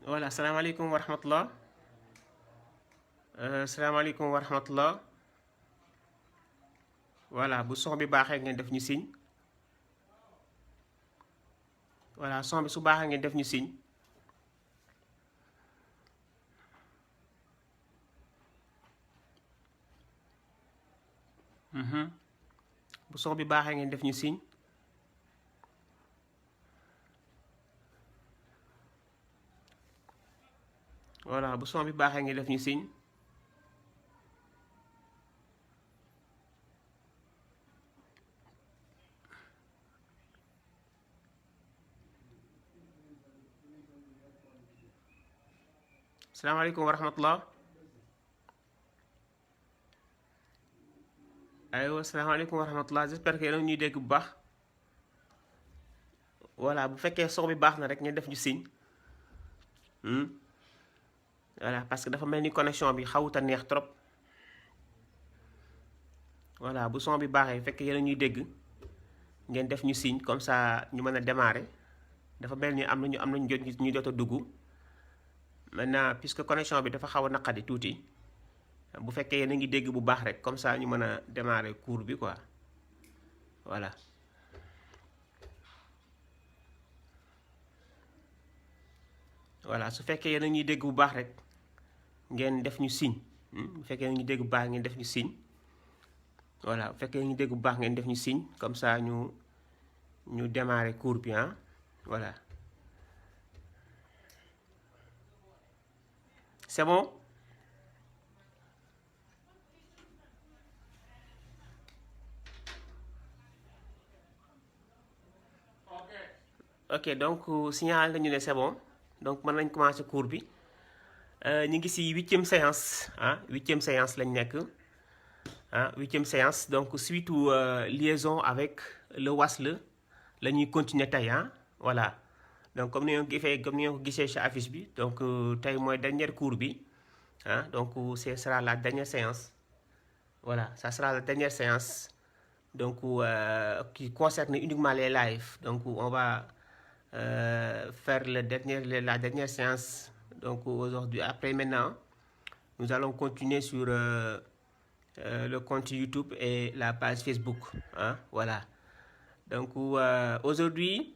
voilà salaamaaleykum wa rahmatullah salaamaaleykum wa rahmatullah voilà bu son bi baaxee ngeen def ñu signe voilà son bi su baaxee ngeen def ñu signe bu son bi baaxee ngeen def ñu signe voilà bu son bi baaxee ngeen def ñu signe salaamaaleykum wa rahmatullah aywa salaamaaleykum wa rahmatullah j'espère que yéen ñuy dégg bu baax voilà bu fekkee son bi baax na rek ngeen def ñu signe voilà parce que dafa mel ni connexion bi xawut a neex trop voilà bu son bi baaxee fekkee yéen ñuy dégg ngeen def ñu signe comme ça ñu mën a démarrer dafa mel ni am nañu jot ñu jot a dugg maintenant puisque connexion bi dafa xaw a naqadi tuuti bu fekkee yéen a ngi dégg bu baax rek comme ça ñu mën a démarrer cours bi quoi voilà. voilà su fekkee yéen a ñuy dégg bu baax rek ngeen def ñu signe bu fekkee yéen a ngi dégg bu baax ngeen def ñu signe voilà bu fekkee yéen a ngi dégg bu baax ngeen def ñu signe comme ça ñu démarrer cours bi voilà. C'est bon? Ok donc signal nañu ne c'est bon donc mën nañ commencer cours bi ñu ngi ci 8e séance 8e séance lañ nekk 8e séance donc suite liaison avec le wasl la ñuy continuer tey voilà. donc comme ni nga ko gisee ci affiche bi donc tey mooy dernier cours bi donc ce sera la dernière séance voilà ça sera la dernière séance donc qui concerne uniquement les lives donc on va faire la dernière séance donc aujourd'hui. Après maintenant nous allons continuer sur le compte YouTube et la page Facebook voilà donc aujourd'hui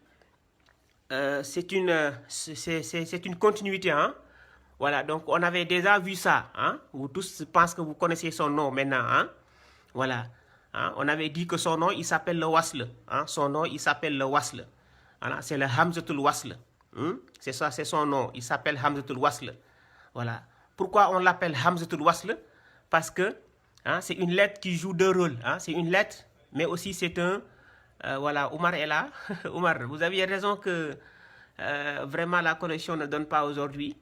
c'est une continuité voilà donc on avait déjà vu ça vous tous je pense que vous connaissez son nom maintenant voilà on avait dit que son nom il s'appelle le wasl son nom il s'appelle le wasl voilà c'est le hamzatul wasl c'est ça, c'est son nom, il s'appelle hamzatul wasl voilà. Pourquoi on l'appelle hamzatul wasl? Parce que c'est une lettre qui joue deux rôles c'est une lettre mais aussi c'est un voilà, Oumar est là. Oumar, vous aviez raison que vraiment la connexion ne donne pas aujourd'hui.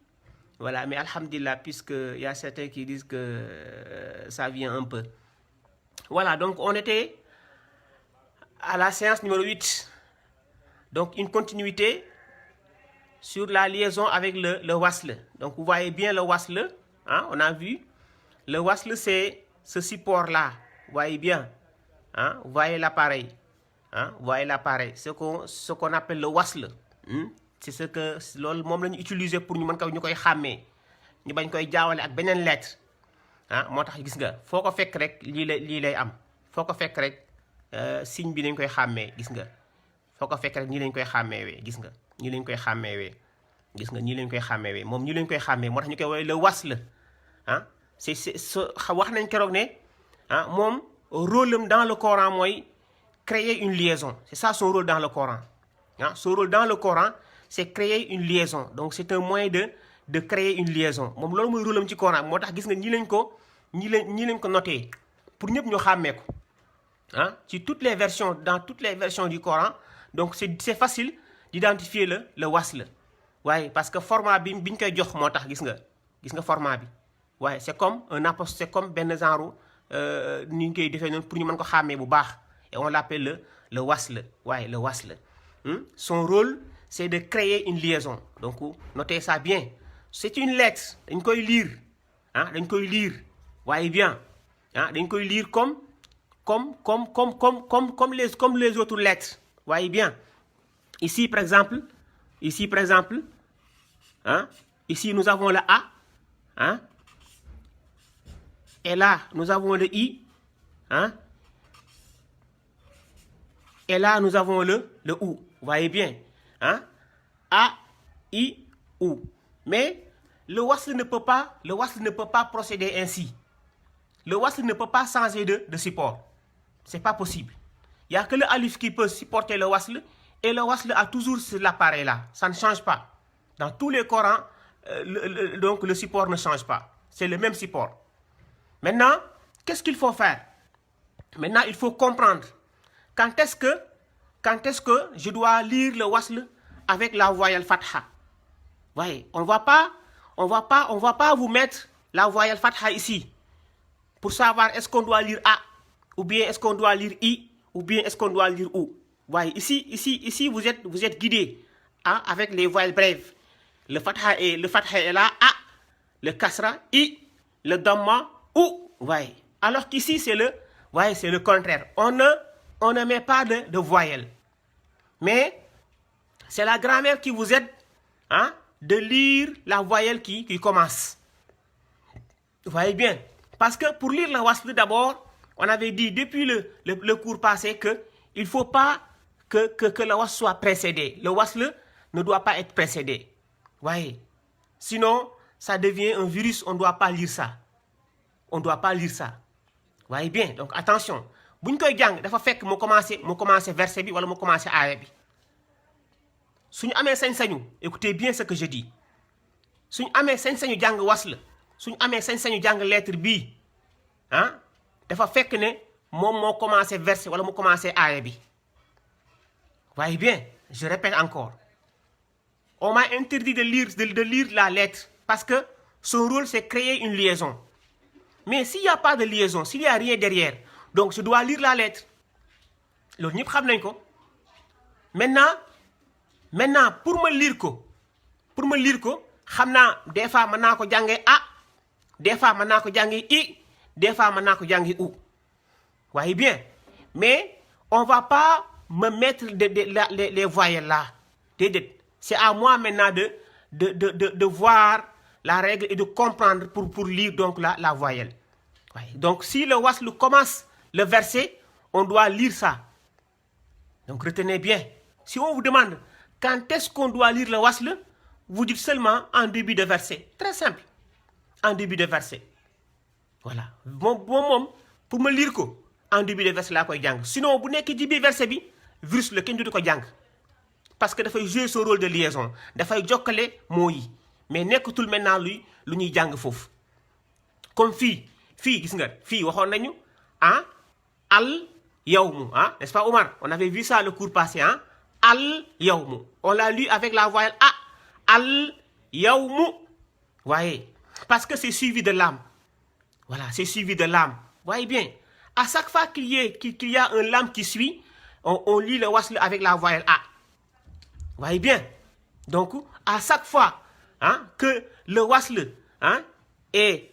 Voilà, mais alhamdulillah, puisqu'il y a certains qui disent que ça vient un peu. Voilà, donc on était à la séance numéro 8. Donc une continuité sur la liaison avec le wasl. Donc vous voyez bien le wasl, on a vu. Le wasl, c'est ce support-là. Vous voyez bien. Vous voyez l'appareil. Vous voyez l'appareil, ce qu'on appelle le wasl. C'est ce que loolu moom la ñu utiliser pour ñu koy xàmmee ñu bañ koy jaawale ak beneen lettre moo tax gis nga foo ko fekk rek lii lay am foo ko fekk rek signe bi nañ koy xàmmee gis nga foo ko fekk rek nii lañ koy xàmmeewee gis nga nii lañ koy xàmmeewee gis nga nii lañ koy xàmmeewee moom nii lañ koy xàmmee moo tax ñu koy woowee le wasl c'est wax nañ keroog ne moom rôle am dans le Coran mooy créer une liaison. C'est ça son rôle dans le Coran. Son rôle dans le Coran, c'est créer une liaison. Donc c'est un moyen de créer une liaison. Moom loolu mooy rôle am ci Coran moo tax gis nga ñii lañ ko noté pour ñëpp ñu xàmmee ko ci toutes les versions dans toutes les versions du Coran. Donc c'est facile d'identifier le wasl waaye parce que format bi ñu koy jox moo tax gis nga format bi waaye c'est comme un apostrophe, c'est comme benn genre ni ñu koy defee noonu pour ñu mën ko xàmmee bu baax. Et on l'appelle le wasl. Ouais, le wasl. Son rôle, c'est de créer une liaison. Donc, notez ça bien. C'est une lettre. Dañ koy lire. Dañ koy lire. Voyez bien. Dañ koy lire comme les autres lettres. Voyez bien. Ici, par exemple, Ici, nous avons le A. Hein? Et là, nous avons le I. Hein? Et là, nous avons le OU. Vous voyez bien. Hein? A, I, OU. Mais le wasl ne peut pas procéder ainsi. Le wasl ne peut pas changer de support. Ce n'est pas possible. Il n'y a que le alif qui peut supporter le wasl. Et le wasl a toujours cet appareil-là. Ça ne change pas. Dans tous les Corans, donc le support ne change pas. C'est le même support. Maintenant, qu'est-ce qu'il faut faire? Maintenant, il faut comprendre quand est-ce que je dois lire le wasl avec la voyelle fatha. Voyez, on va pas vous mettre la voyelle fatha ici pour savoir est-ce qu'on doit lire A ou bien est-ce qu'on doit lire I ou bien est-ce qu'on doit lire OU. Voyez, ici vous êtes guidé, hein, avec les voyelles brèves. Le fatha est là, A, le kasra, I, le damma, OU. Voyez. Alors qu'ici c'est le contraire. On ne met pas de voyelle. Mais c'est la grammaire qui vous aide, hein, de lire la voyelle qui commence. Vous voyez bien. Parce que pour lire le wasl d'abord, on avait dit depuis le cours passé que il ne faut pas que le wasl soit précédé. Le wasl ne doit pas être précédé. Voyez. Sinon, ça devient un virus, on ne doit pas lire ça. On ne doit pas lire ça. Voyez bien. Donc attention. Si koy jàng dafa fekk mu commencé verset bi wala mu commencé aaya bi. Suñu amé sañ-sañu, écoutez bien ce que je dis. Suñu amé sañ-sañu jàng wasl, suñu amé sañ-sañu jàng lettre bi, hein, dafa fekk ne moom moo commencé verset wala mu commencé aaya bi. Voyez bien, je répète encore. On m'a interdit de lire la lettre parce que son rôle c'est créer une liaison. Mais s'il n'y a pas de liaison, s'il n'y a rien derrière, donc je dois lire la lettre. Loolu ñëpp xam nañ ko. Maintenant pour me lire ko, xam naa des fois mën naa ko jàngee A, des fois mën naa ko jàngee I, des fois mën naa ko jàngee OU. Voyez bien. Mais on va pas me mettre les voyelles là. C'est à moi maintenant de voir la règle et de comprendre pour lire donc la voyelle. Ouais. Donc si le wasl commence le verset, on doit lire ça. Donc retenez bien. Si on vous demande quand est-ce qu'on doit lire le wasl, vous dites seulement en début de verset. Très simple. En début de verset. Voilà. Bon, pour me lire ko, en début de verset là koy jàng. Sinon bu nekk ci biir verset bi, virus la kenn du ko jàng. Parce que dafay jouer son rôle de liaison. Dafay jokkale mots yi. Mais nekkatul maintenant lu ñuy jàng foofu. Comme fii gis nga fii waxoon nañu, ah, al yawmu, ah, n'est-ce pas Omar? On avait vu ça le cours passé, hein? Al yawmu. On l'a lu avec la voyelle A. Al yawmu. Voyez? Parce que c'est suivi de lam. Voilà, c'est suivi de lam. Voyez bien. À chaque fois qu'il y a un lam qui suit, on lit le wasl avec la voyelle A. Voyez bien. Donc, à chaque fois, hein, que le wasl, hein, est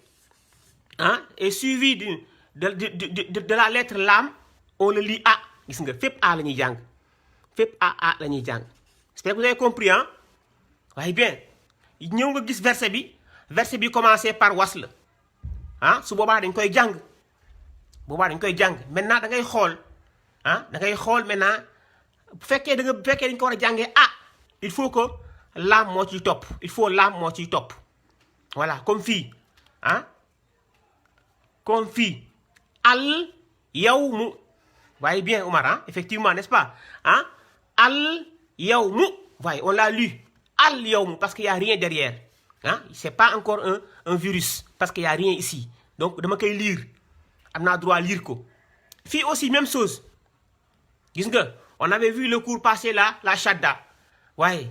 suivi de la lettre lam, on le lit A. Gis nga fépp A la ñuy jàng. Fépp A la ñuy jàng. J'espère que vous avez compris, hein? Voyez bien. Ñëw nga gis verset bi commencé par wasl. Ah, su boobaa dañ koy jàng. Maintenant da ngay xool, ah, maintenant bu fekkee dañ ko war a jàngee A, il faut que lam moo ciy topp. Voilà, comme fii, ah, comme fii, al yawmu. Voyez bien, Omar, hein? Effectivement, n'est-ce pas? Hein? Al yawmu. Voyez, on l'a lu. Al yawmu, parce qu'il n'y a rien derrière. Hein? Ce n'est pas encore un virus, parce qu'il n'y a rien ici. Donc, dama koy lire. Am naa droit lire ko. Fii aussi, même chose. Gis nga, on avait vu le cours passé là, la shadda. Voyez.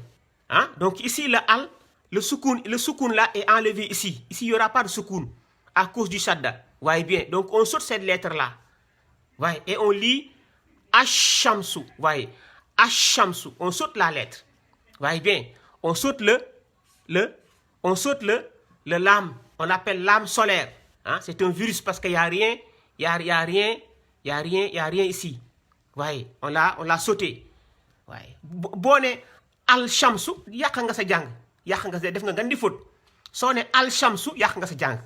Hein? Donc, ici, le al, le soukoun là est enlevé ici. Ici, il n'y aura pas de soukoun à cause du shadda. Voyez bien. Donc, on saute cette lettre-là. Voyez, et on lit Ash-Shamsu. Voyez, Ash-Shamsu. On saute la lettre. Voyez bien, on saute le lame. On l'appelle lame solaire. Hein? C'est un virus parce qu'il n'y a rien, il y a rien ici. Voyez, on l'a sauté. Voyez, bonne Al-Shamsu, yàq nga sa jàng. Def nga gan di faute. soo ne al shamsu yàq nga sa jàng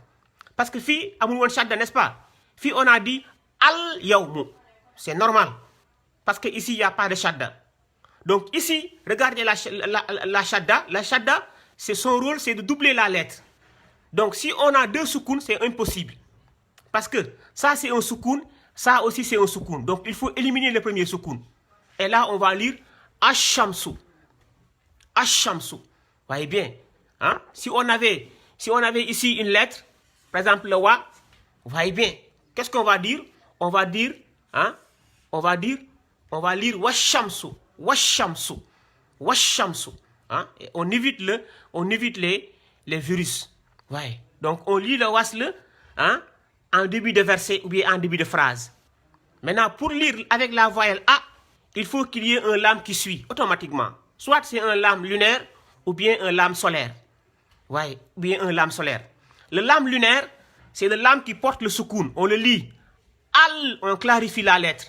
parce que fii amul woon shadda n'est-ce pas fii on a dit al yawmu c'est normal parce que ici il y a pas de shadda donc ici regardez la shadda c'est son rôle c'est de doubler la lettre donc si on a deux soukoun c'est impossible parce que ça c'est un soukoun ça aussi c'est un soukoun donc il faut éliminer le premier soukoun et là on va lire ash-shamsu voyez bien hein? Si on avait ici une lettre par exemple le wa vous voyez bien qu'est-ce qu'on va dire on va lire wash-shamsu hein? Et on évite les virus ouais donc on lit le wasl hein en début de verset ou bien en début de phrase maintenant pour lire avec la voyelle a il faut qu'il y ait un lame qui suit automatiquement soit c'est un lame lunaire ou bien un lame solaire ouais ou bien un lame solaire le lame lunaire c'est le lame qui porte le soukoun on le lit al on clarifie la lettre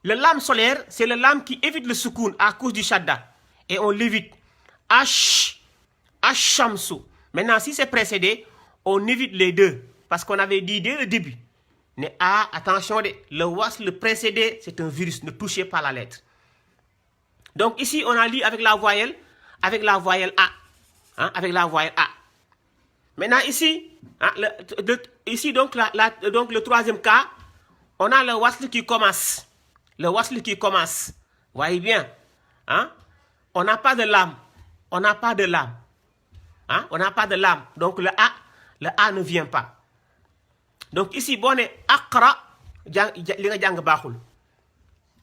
le lame solaire c'est le lame qui évite le soukoun à cause du shadda et on l'évite ash-shamsu maintenant si c'est précédé on évite les deux parce qu'on avait dit dès le début mais attention le wasl précédé c'est un virus ne touchez pas la lettre donc ici on a lu avec la voyelle a hein, avec la voyelle a maintenant ici hein, ici donc donc le troisième cas on a le wasl qui commence voyez bien hein on n'a pas de lame hein on n'a pas de lame donc le a ne vient pas donc ici boo ne aqra li nga jàng baaxul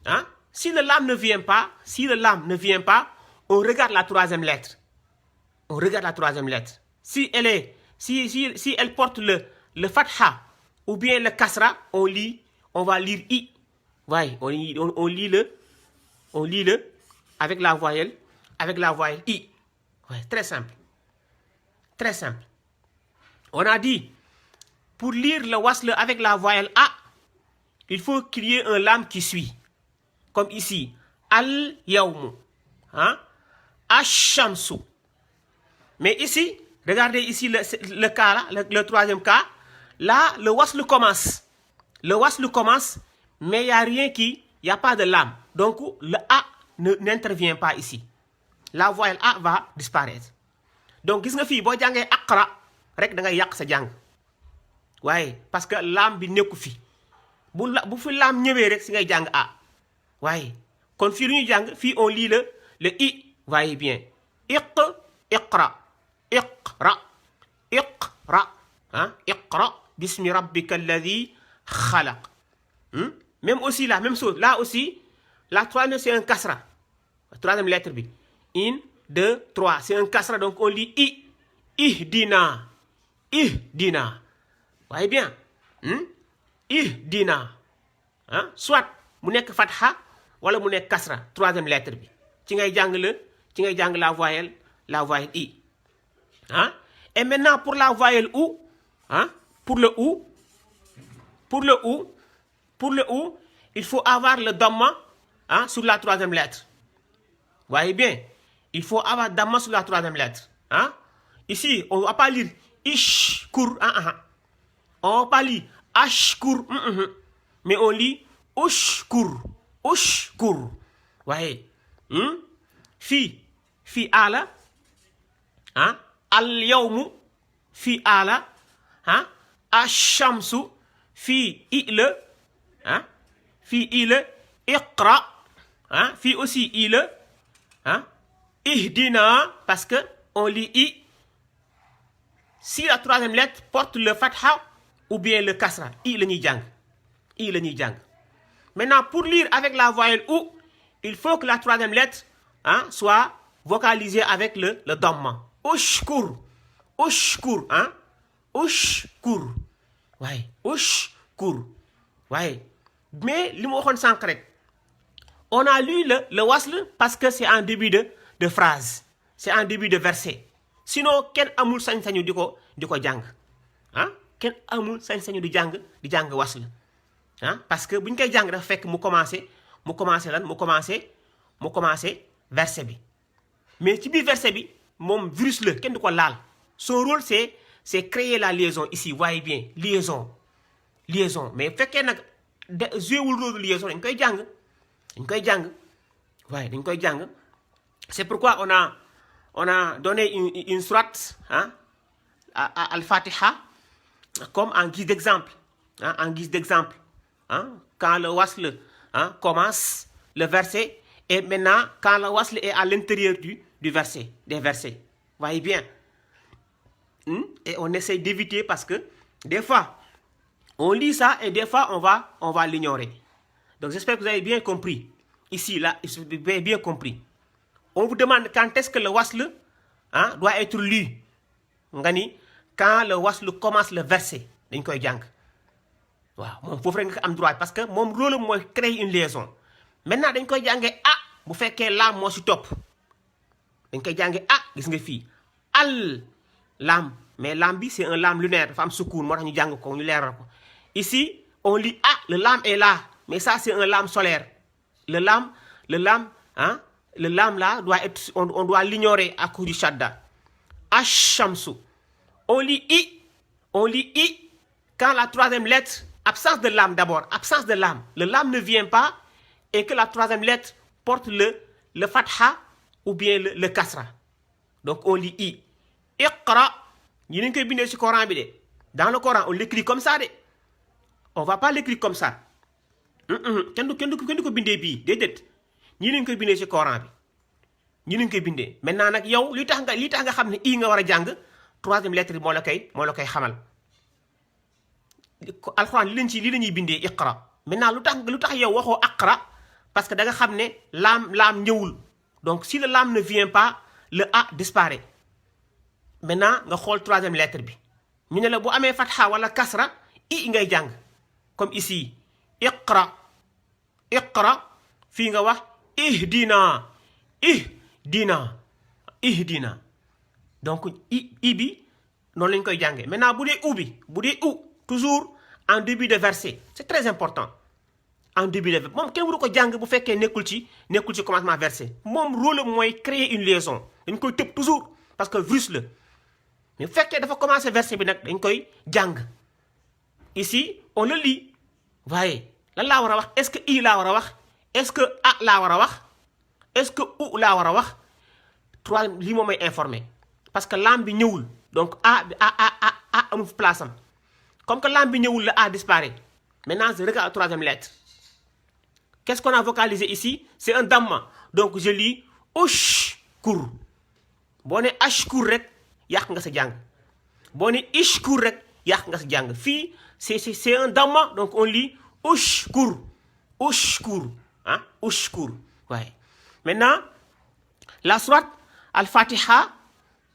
hein si le lame ne vient pas on regarde la troisième lettre si elle porte le fatha ou bien le kasra on va lire i ouais on lit le avec la voyelle i ouais très simple on a dit pour lire le wasl avec la voyelle a il faut qu'il y ait un lame qui suit comme ici al yawmu hein ash-shamsu mais ici regardez ici le cas là le troisième cas là le wasl commence mais il y a pas de lame donc le a n'intervient pas ici la voyelle a va disparaître donc gis nga fii boo jàngee aqra rek da ngay yàq sa jàng waaye parce que laam bi nekku fi bu fi laam ñëwee rek si ngay jàng a waaye kon fii lu ñuy jàng fii on lit le i voyez bien iqra hein iqra bismi rabbika alladhi khalaq même aussi la même chose là aussi la troisième c'est un kasra la troisième lettre bi 1 2 3 c'est un kasra donc on lit ihdina voyez bien ihdina hein soit mu nekk fatha wala mu nekk kasra troisième lettre bi ci ngay jàng la voyelle i hein et maintenant pour la voyelle ou hein pour le ou il faut avoir le damma hein sur la troisième lettre voyez bien il faut avoir damma sur la troisième lettre hein ici on va pas lire ishkur on va pas lire ashkur mais on lit ushkur voyez fii ala hein al yawmu fii ala hein ash-shamsu fii il hein fii il iqra hein fii aussi il hein ihdina parce que on lit i si la troisième lettre porte le fatha ou bien le kasra i la ñuy jàng maintenant pour lire avec la voyelle ou il faut que la troisième lettre hein soit vocalisée avec le damma ushkur hein ushkur waaye ushkur waaye mais li ma waxoon sànq rek on a lu le wasl parce que c'est en début de phrase c'est en début de verset sinon kenn amul sañ-sañu di ko jàng ah kenn amul sañ-sañu di jàng wasl ah parce que bu ñu koy jàng dafa fekk mu commencé verset bi mais ci biir verset bi moom virus la kenn du ko laal Son rôle, c'est créer la liaison ici. Voyez bien, liaison. Mais fait qu'il y a jouer le rôle de liaison, dañ koy jàng. Ouais, dañ koy jàng. C'est pourquoi on a donné une sourate hein, à Al-Fatiha comme en guise d'exemple. Hein, en guise d'exemple. Hein, quand le wasl hein, commence le verset et maintenant quand le wasl est à l'intérieur du verset, des versets. Voyez bien. Et on essaie d'éviter parce que des fois, on lit ça et des fois, on va l'ignorer. Donc, j'espère que vous avez bien compris. Ici, là, vous avez bien compris. On vous demande quand est-ce que le wasl hein, doit être lu. Quand le wasl commence le verset, dañ koy jàng. Waaw moom foofu rek nga am droit parce que moom rôle mooy créer une liaison. Maintenant dañ koy jàngee bu fekkee laam moo si topp. Dañ koy jàngee gis nga fii al laam mais laam bi c'est un laam lunaire dafa am sukkoon moo tax ñu jàng ko ñu leeral ko. Ici on lit le laam est là mais ça c'est un laam solaire. Le laam là doit être on doit l'ignorer à cause du shadda. Ash-shamsu. On lit i quand la troisième lettre, absence de laam d'abord, absence de laam. Le laam ne vient pas et que la troisième lettre porte le fatha ou bien le kasra. Donc on lit i. Iqra. Ñu ngi koy bindee ci Coran bi de. Dans le Coran on l'écrit comme ça de. On va pas l'écrire comme ça. kenn du ko bindee bii déedéet. Ñi lañ koy bindee ci Coran bi. Ñi lañ koy bindee. Maintenant nag yow li tax nga xam ne i nga war a jàng troisième lettre bi moo la koy xamal. Alxuraan li la ñuy bindee iqra. Maintenant lu tax yow waxoo aqra parce que da nga xam ne laam ñëwul. Donc si le laam ne vient pas le a disparaît. Maintenant nga xool troisième lettre bi. Ñu ne la bu amee fatha wala kasra i ngay jàng. Comme ici iqra fii nga wax ihdina donc i bi noonu lañ koy jàngee. Maintenant bu dee u toujours en début de verset c'est très important en début de verset moom kenn waru ko jàng bu fekkee nekkul ci commencement verset moom rôle mooy créer une liaison dañ koy tëb toujours parce que virus la mais bu fekkee dafa commencer verset bi nag dañ koy jàng. Ici on le lit waaye lan laa war a wax est-ce que i laa war a wax est-ce que a laa war a wax est-ce que u laa war a wax trois lii moom may informé parce que laam bi ñëwul donc a amul place am. Comme que laam bi ñëwul le a disparaît. Maintenant je regarde la troisième lettre. Qu'est-ce qu'on a vocalisé ici? C'est un damma. Donc je lis ushkur. Boo ne ashkur rek yàq nga sa jàng. Boo ne ishkur rek yàq nga sa jàng. Fii c'est un damma donc on lit ushkur. Hein? Ushkur. Ouais. Maintenant la sourate Al-Fatiha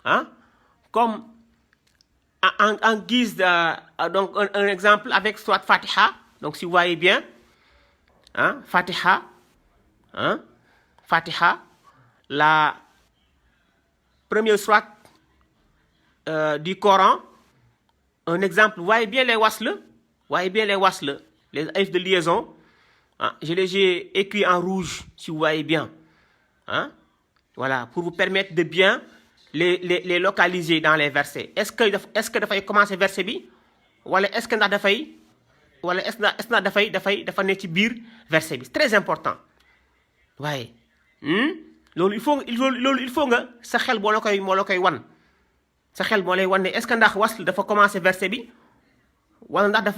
hein? Comme en guise donc un exemple avec sourate Fatiha. Donc si vous voyez bien hein? Fatiha la première sourate du Coran. Un exemple, vous voyez bien les wasl, les alifs de liaison. Hein? Je les ai écrits en rouge, si vous voyez bien. Hein? Voilà, pour vous permettre de bien les localiser dans les versets. Est-ce que dafay commencer verset bi wala est-ce que dafa nekk ci biir verset bi. Très important. waaye loolu il faut nga sa xel moo la koy wan. Sa xel moo lay wan ne est-ce que ndax wasl dafa commencer verset bi wala ndax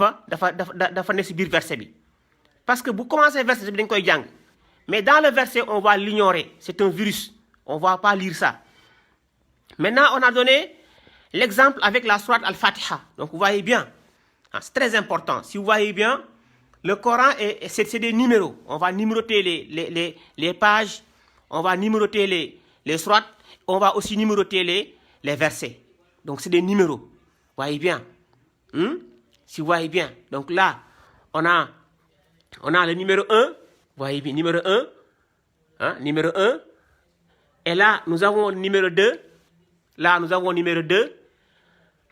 dafa nekk ci biir verset bi. Parce que bu commencer verset bi dañ koy jàng mais dans le verset on va l'ignorer. C'est un virus. On va pas lire ça. Maintenant on a donné l'exemple avec la sourate Al-Fatiha. Donc vous voyez bien. C'est très important. Si vous voyez bien, le Coran c'est des numéros. On va numéroter les pages. On va numéroter les sourates. On va aussi numéroter les versets. Donc c'est des numéros. Vous voyez bien. Si vous voyez bien. Donc là, on a le numéro 1. Vous voyez bien, numéro 1. Hein, numéro 1. Et là, nous avons le numéro 2. Là, nous avons le numéro 2.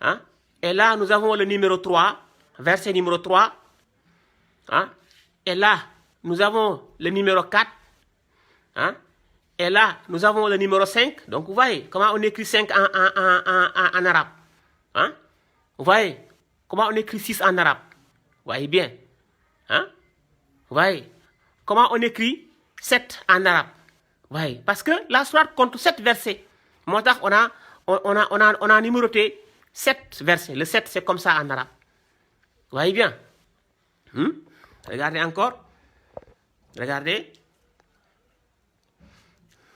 Hein? Et là, nous avons le numéro 3. Verset numéro 3. Hein? Et là, nous avons le numéro 4. Hein? Et là, nous avons le numéro 5. Donc, vous voyez comment on écrit 5 en arabe. Hein? Vous voyez comment on écrit 6 en arabe. Vous voyez bien. Hein? Vous voyez comment on écrit 7 en arabe. Vous voyez, parce que la sourate compte 7 versets. On a numéroté 7 versets. Le 7, c'est comme ça en arabe. Vous voyez bien. Regardez encore. Regardez.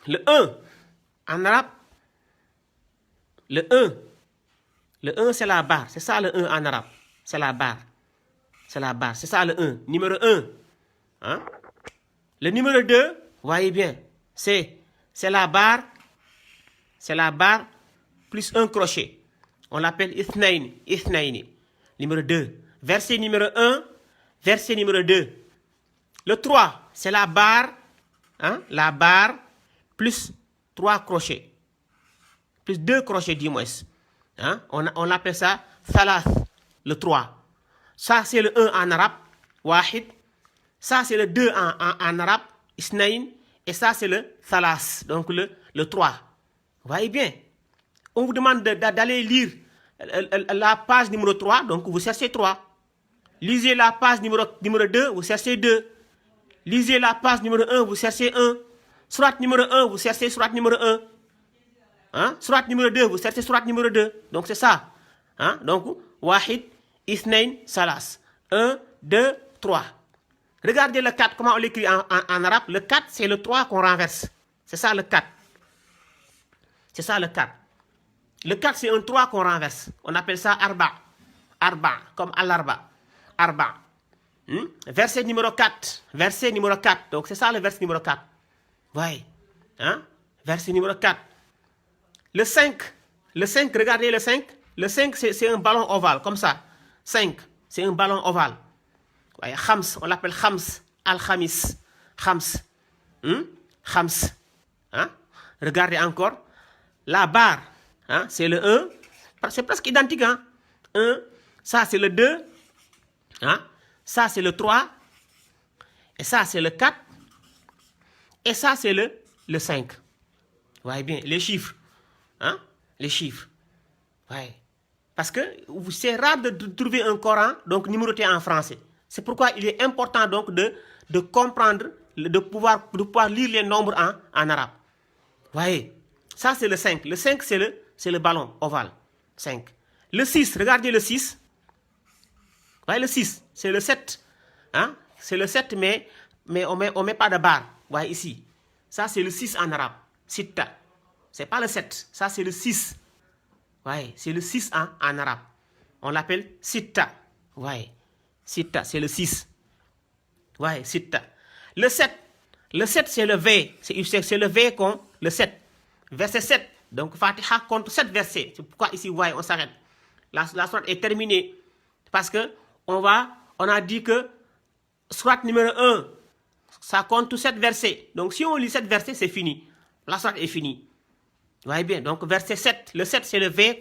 Le 1 en arabe. Le 1. Le 1, c'est la barre. C'est ça le 1 en arabe. C'est la barre. C'est la barre. C'est ça le 1. Numéro 1. Hein? Le numéro 2, vous voyez bien, c'est la barre. C'est la barre plus un crochet. On l'appelle ithnaini. Ithnaini. Numéro 2. Verset numéro 1. Verset numéro 2. Le 3, c'est la barre. Hein? La barre plus 3 crochets. Plus 2 crochets du moins. Hein? On appelle ça thalath, le 3. Ça, c'est le 1 en arabe, wahid. Ça, c'est le 2 en arabe, isnain. Et ça, c'est le thalas, donc le 3. Vous voyez bien. On vous demande d'aller lire la page numéro 3, donc vous cherchez 3. Lisez la page numéro 2, vous cherchez 2. Lisez la page numéro 1, vous cherchez 1. Surat numéro 1, vous cherchez surat numéro 1. Hein? Surat numéro 2, vous cherchez surat numéro 2. Donc c'est ça. Hein? Donc, wahid, ithnain, salas. 1, 2, 3. Regardez le 4, comment on l'écrit en arabe. Le 4, c'est le 3 qu'on renverse. C'est ça le 4. C'est ça le 4. Le 4, c'est un 3 qu'on renverse. On appelle ça arba. Arba, comme al-arba. Arba. Verset numéro 4. Verset numéro 4. Donc c'est ça le verset numéro 4. Voyez. Hein? Verset numéro 4. Le 5. Le 5, regardez le 5. Le 5, c'est un ballon ovale, comme ça. 5, c'est un ballon ovale. Voyez, khams, on l'appelle khams. Al-khamis. Khams. Khams. Hein? Regardez encore. La barre, hein? C'est le 1. C'est presque identique. Hein? 1. Ça, c'est le 2. Hein? Ça, c'est le 3. Et ça, c'est le 4. Et ça, c'est le 5. Vous voyez bien, les chiffres. Hein? Les chiffres. Ouais. Parce que c'est rare de trouver un Coran donc numéroté en français. C'est pourquoi il est important donc de comprendre, de pouvoir lire les nombres en arabe. Vous voyez? Ça, c'est le 5. Le 5, c'est le ballon ovale. 5. Le 6, regardez le 6. Vous voyez le 6, c'est le 7. Hein? C'est le 7, mais on met pas de barre. Vous voyez ici. Ça, c'est le 6 en arabe. Sitta. C'est pas le 7. Ça, c'est le 6. Vous voyez, c'est le 6 en arabe. On l'appelle sitta. Vous voyez. Sitta, c'est le 6. Vous voyez, sitta. Le 7. Le 7, c'est le V. C'est le V le 7. Verset 7. Donc, Fatiha compte 7 versets. C'est pourquoi ici, vous voyez, on s'arrête. La sourate est terminée. Parce que on a dit que sourate numéro 1, ça compte 7 versets. Donc, si on lit 7 versets, c'est fini. La sourate est finie. Vous voyez bien. Donc, verset 7. Le 7, c'est le V.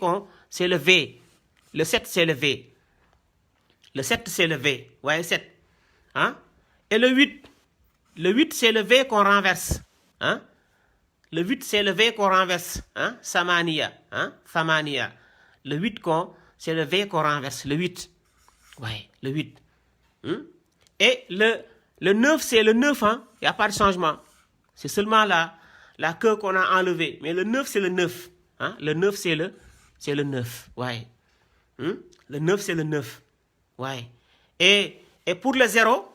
C'est le V. Le 7, c'est le V. Le 7, c'est le V. Vous voyez, 7. Hein? Et le 8. Le 8, c'est le V qu'on renverse. Hein? Le 8, c'est le V qu'on renverse. Hein? Samaniya. Hein? Samaniya. Le 8, c'est le V qu'on renverse. Le 8. Ouais, le 8. Et le 9, c'est le 9. Hein? Il n'y a pas de changement. C'est seulement la queue qu'on a enlevée. Mais le 9, c'est le 9. Hein? Le 9, c'est le 9. Ouais. Le 9, c'est le 9. Ouais. Et pour le 0,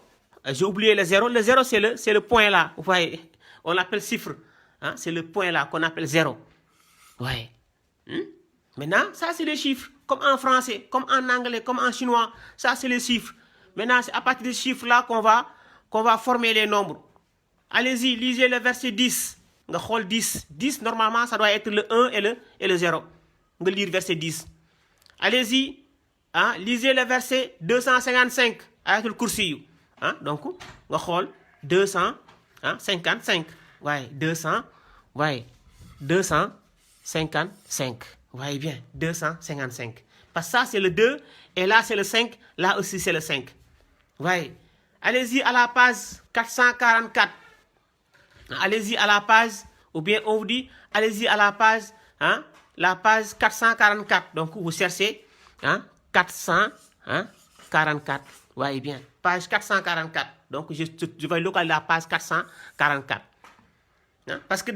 j'ai oublié le 0. Le 0, c'est le point là. Vous voyez, on l'appelle chiffre. Hein? C'est le point là qu'on appelle 0. Ouais. Maintenant, ça, c'est les chiffres. Comme en français, comme en anglais, comme en chinois. Ça, c'est les chiffres. Maintenant, c'est à partir des chiffres là qu'on va former les nombres. Allez-y, lisez le verset 10. 10. 10, normalement, ça doit être le 1 et le 0. On va lire verset 10. Allez-y, hein, lisez le verset 255. Ayatul Kursi. Hein, donc, on va 255. Ouais, 200. Ouais, 255. Vous voyez bien, 255. Parce que ça, c'est le 2. Et là, c'est le 5. Là aussi, c'est le 5. Vous voyez. Allez-y à la page 444. Allez-y à la page Ou bien on vous dit, allez-y à la page 444. Donc vous cherchez 444. Voyez bien, page 444. Donc je vais localiser la page 444. Parce que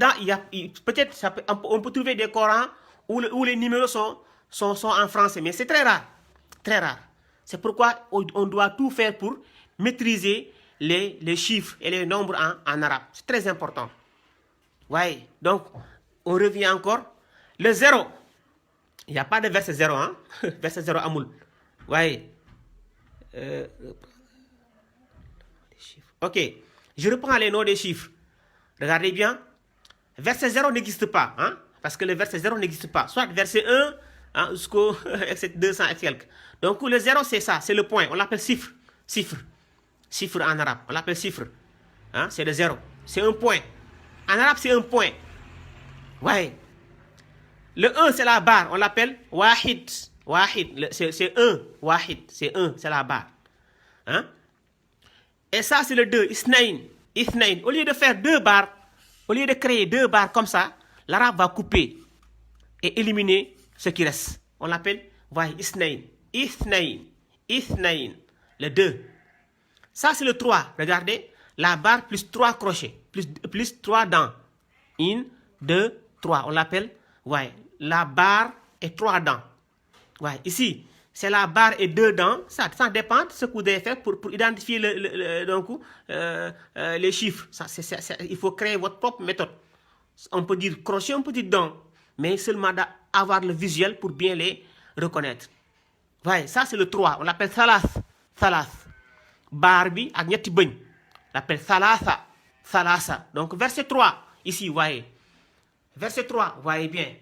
peut-être on peut trouver des Corans où les numéros sont en français, mais c'est très rare. Très rare. C'est pourquoi on doit tout faire pour maîtriser les chiffres et les nombres en arabe. C'est très important. Ouais. Donc, on revient encore. Le 0. Il n'y a pas de verset 0. Verset 0 amoul. Ouais. Ok. Je reprends les noms des chiffres. Regardez bien. Verset 0 n'existe pas. Parce que le verset 0 n'existe pas. Soit verset 1 jusqu'au 200 et quelques. Donc, le 0, c'est ça. C'est le point. On l'appelle chiffre. Chiffre en arabe. On l'appelle chiffre. C'est le 0. C'est un point. En arabe, c'est un point. Ouais. Le 1, c'est la barre. On l'appelle wahid. Wahid. C'est 1. Wahid. C'est 1. C'est la barre. Et ça, c'est le 2. Isnain. Au lieu de faire 2 barres, au lieu de créer 2 barres comme ça, l'arabe va couper et éliminer ce qui reste. On l'appelle isnain. Isnain. Le 2. Ça, c'est le 3. Regardez. La barre plus 3 crochets. Plus 3 dents. 1, 2, 3. On l'appelle la barre et 3 dents. Ici, c'est la barre et 2 dents. Ça dépend de ce que vous devez faire pour identifier les chiffres. Il faut créer votre propre méthode. On peut dire crochet, on peut dire dents. Mais seulement avoir le visuel pour bien les reconnaître. Ça, c'est le 3. On l'appelle thalath. Barre bi ak ñetti bëñ. On l'appelle thalasa. Donc, verset 3. Ici, voyez. Verset 3, voyez bien.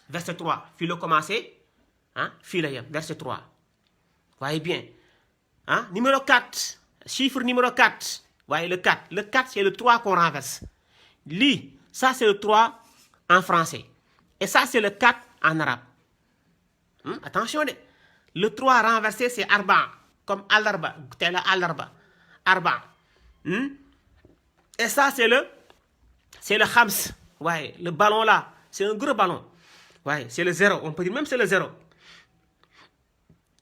Verset 3. Fii la commencé. Fii la yem. Verset 3. Voyez bien. Numéro 4. Chiffre numéro 4. Voyez le 4. Le 4, c'est le 3 qu'on renverse. Ça, c'est le 3 en français. Et ça, c'est le 4 en arabe. Attention, le 3 renversé, c'est arba. Comme al-arba. Tel al-arba. Arba. Et ça, c'est le khams. Le ballon là. C'est un gros ballon. C'est le 0. On peut dire même c'est le 0.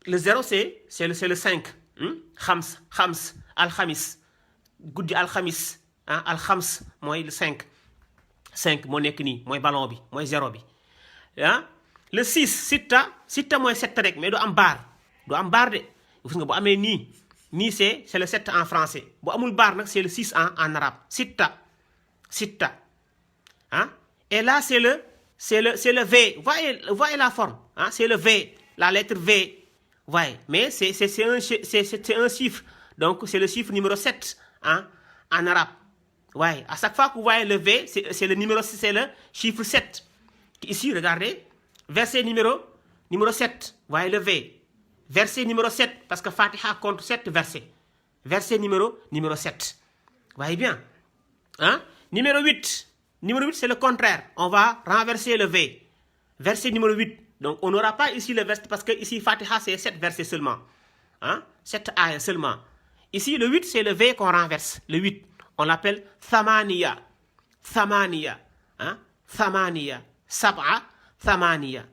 Le 0, c'est le 5. Khams. Al-khamis. Goudi al-khamis. Al-khams. Moi, le 5. 5, mon nekni. Moi, ballon bi. Moi, 0 bi. Le 6, sitta moi 7 rek. Mais do am bar. De. Vous nga bu amé ni c'est le 7 en français. Bu amul bar nak c'est le 6 en arabe. Sitta. Et là c'est le V. Voyez la forme. C'est le V, la lettre V. Voyez, mais c'est un chiffre. Donc c'est le chiffre numéro 7 en arabe. Voyez, à chaque fois que vous voyez le V, c'est le chiffre 7. Ici, regardez, verset numéro 7. Voyez le V. Verset numéro 7, parce que Fatiha compte 7 versets. Verset numéro 7. Voyez bien. Numéro 8. Numéro 8, c'est le contraire. On va renverser le V. Verset numéro 8. Donc, on n'aura pas ici le verset, parce que ici, Fatiha, c'est 7 versets seulement. 7 ayats seulement. Ici, le 8, c'est le V qu'on renverse. Le 8. On l'appelle Thamaniya. Sab'a, Thamaniya.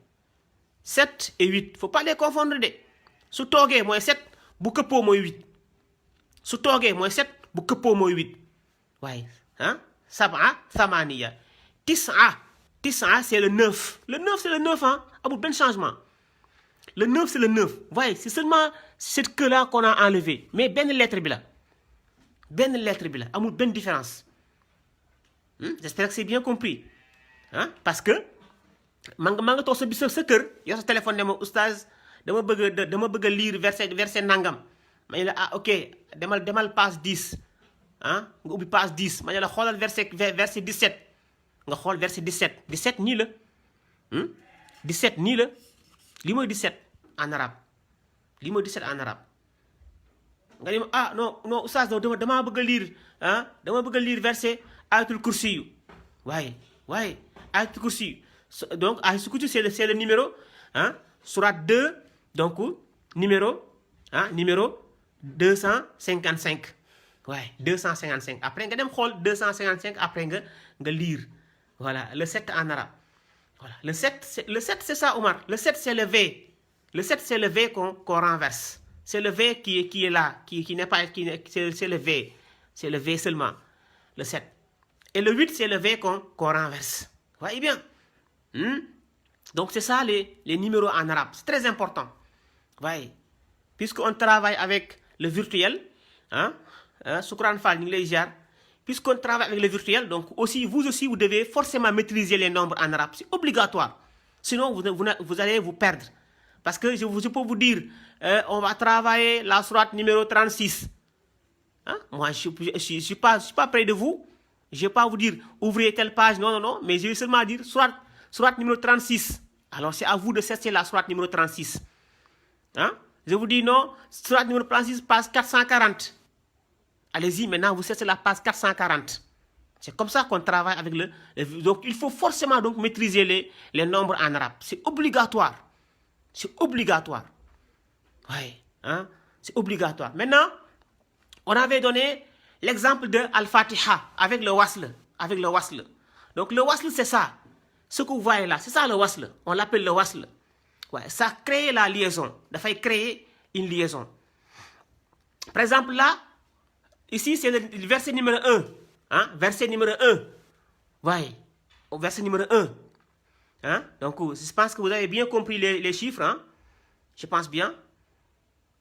7 et 8. Il ne faut pas les confondre. Su toogee mooy 7 bu këppoo mooy 8 su toogee mooy 7 bu këppoo mooy 8 waaye sab'a thamaniya tis'a c'est le 9. Le 9 c'est le 9 amul benn changement. Le 9 c'est le 9. Voyez, c'est seulement cette queue là qu'on a enlevé, mais benn lettre bi la amul benn différence. J'espère que c'est bien compris. Parce que maa nga toog sa kër yor sa téléphone ne ma oustaz dama bëgg a lire verset nangam ma ne la ok demal page 10 nga ubbi page 10 ma ne la xoolal verset 17 nga xool verset 17 nii la 17 nii la lii mooy 17 en arabe nga ne ma non oustaz damaa bëgg a lire verset ayatul kursi yu waaye ayatul kursi yu donc ayatul kursi c'est le numéro surat 2 donc numéro 255 255 après nga dem xool 255 après nga lire Voilà, le 7 en arabe. Voilà. Le 7, c'est ça, Omar. Le 7, c'est le V. Le 7, c'est le V qu'on renverse. C'est le V qui est là, qui n'est pas... c'est le V. C'est le V seulement. Le 7. Et le 8, c'est le V qu'on renverse. Vous voyez bien? Donc, c'est ça les numéros en arabe. C'est très important. Vous voyez? Puisqu'on travaille avec le virtuel, Soukran Fall, puisqu'on travaille avec le virtuel, donc aussi, vous devez forcément maîtriser les nombres en arabe. C'est obligatoire. Sinon, vous allez vous perdre. Parce que je peux vous dire, on va travailler la sourate numéro 36. Moi, je ne suis pas près de vous. Je ne vais pas vous dire, ouvrez telle page. Non. Mais je vais seulement dire, sourate numéro 36. Alors, c'est à vous de chercher la sourate numéro 36. Je vous dis non, sourate numéro 36, page 440. Allez-y, maintenant, vous cherchez la page 440. C'est comme ça qu'on travaille avec le... Donc, il faut forcément donc maîtriser les nombres en arabe. C'est obligatoire. C'est obligatoire. Oui, c'est obligatoire. Maintenant, on avait donné l'exemple de Al-Fatiha avec le wasl. Donc, le wasl, c'est ça. Ce que vous voyez là, c'est ça le wasl. On l'appelle le wasl. Ouais, ça crée la liaison. Ça fait créer une liaison. Par exemple, là, ici, c'est le verset numéro 1. Verset numéro 1. Oui, au verset numéro 1. Donc, je pense que vous avez bien compris les chiffres. Je pense bien.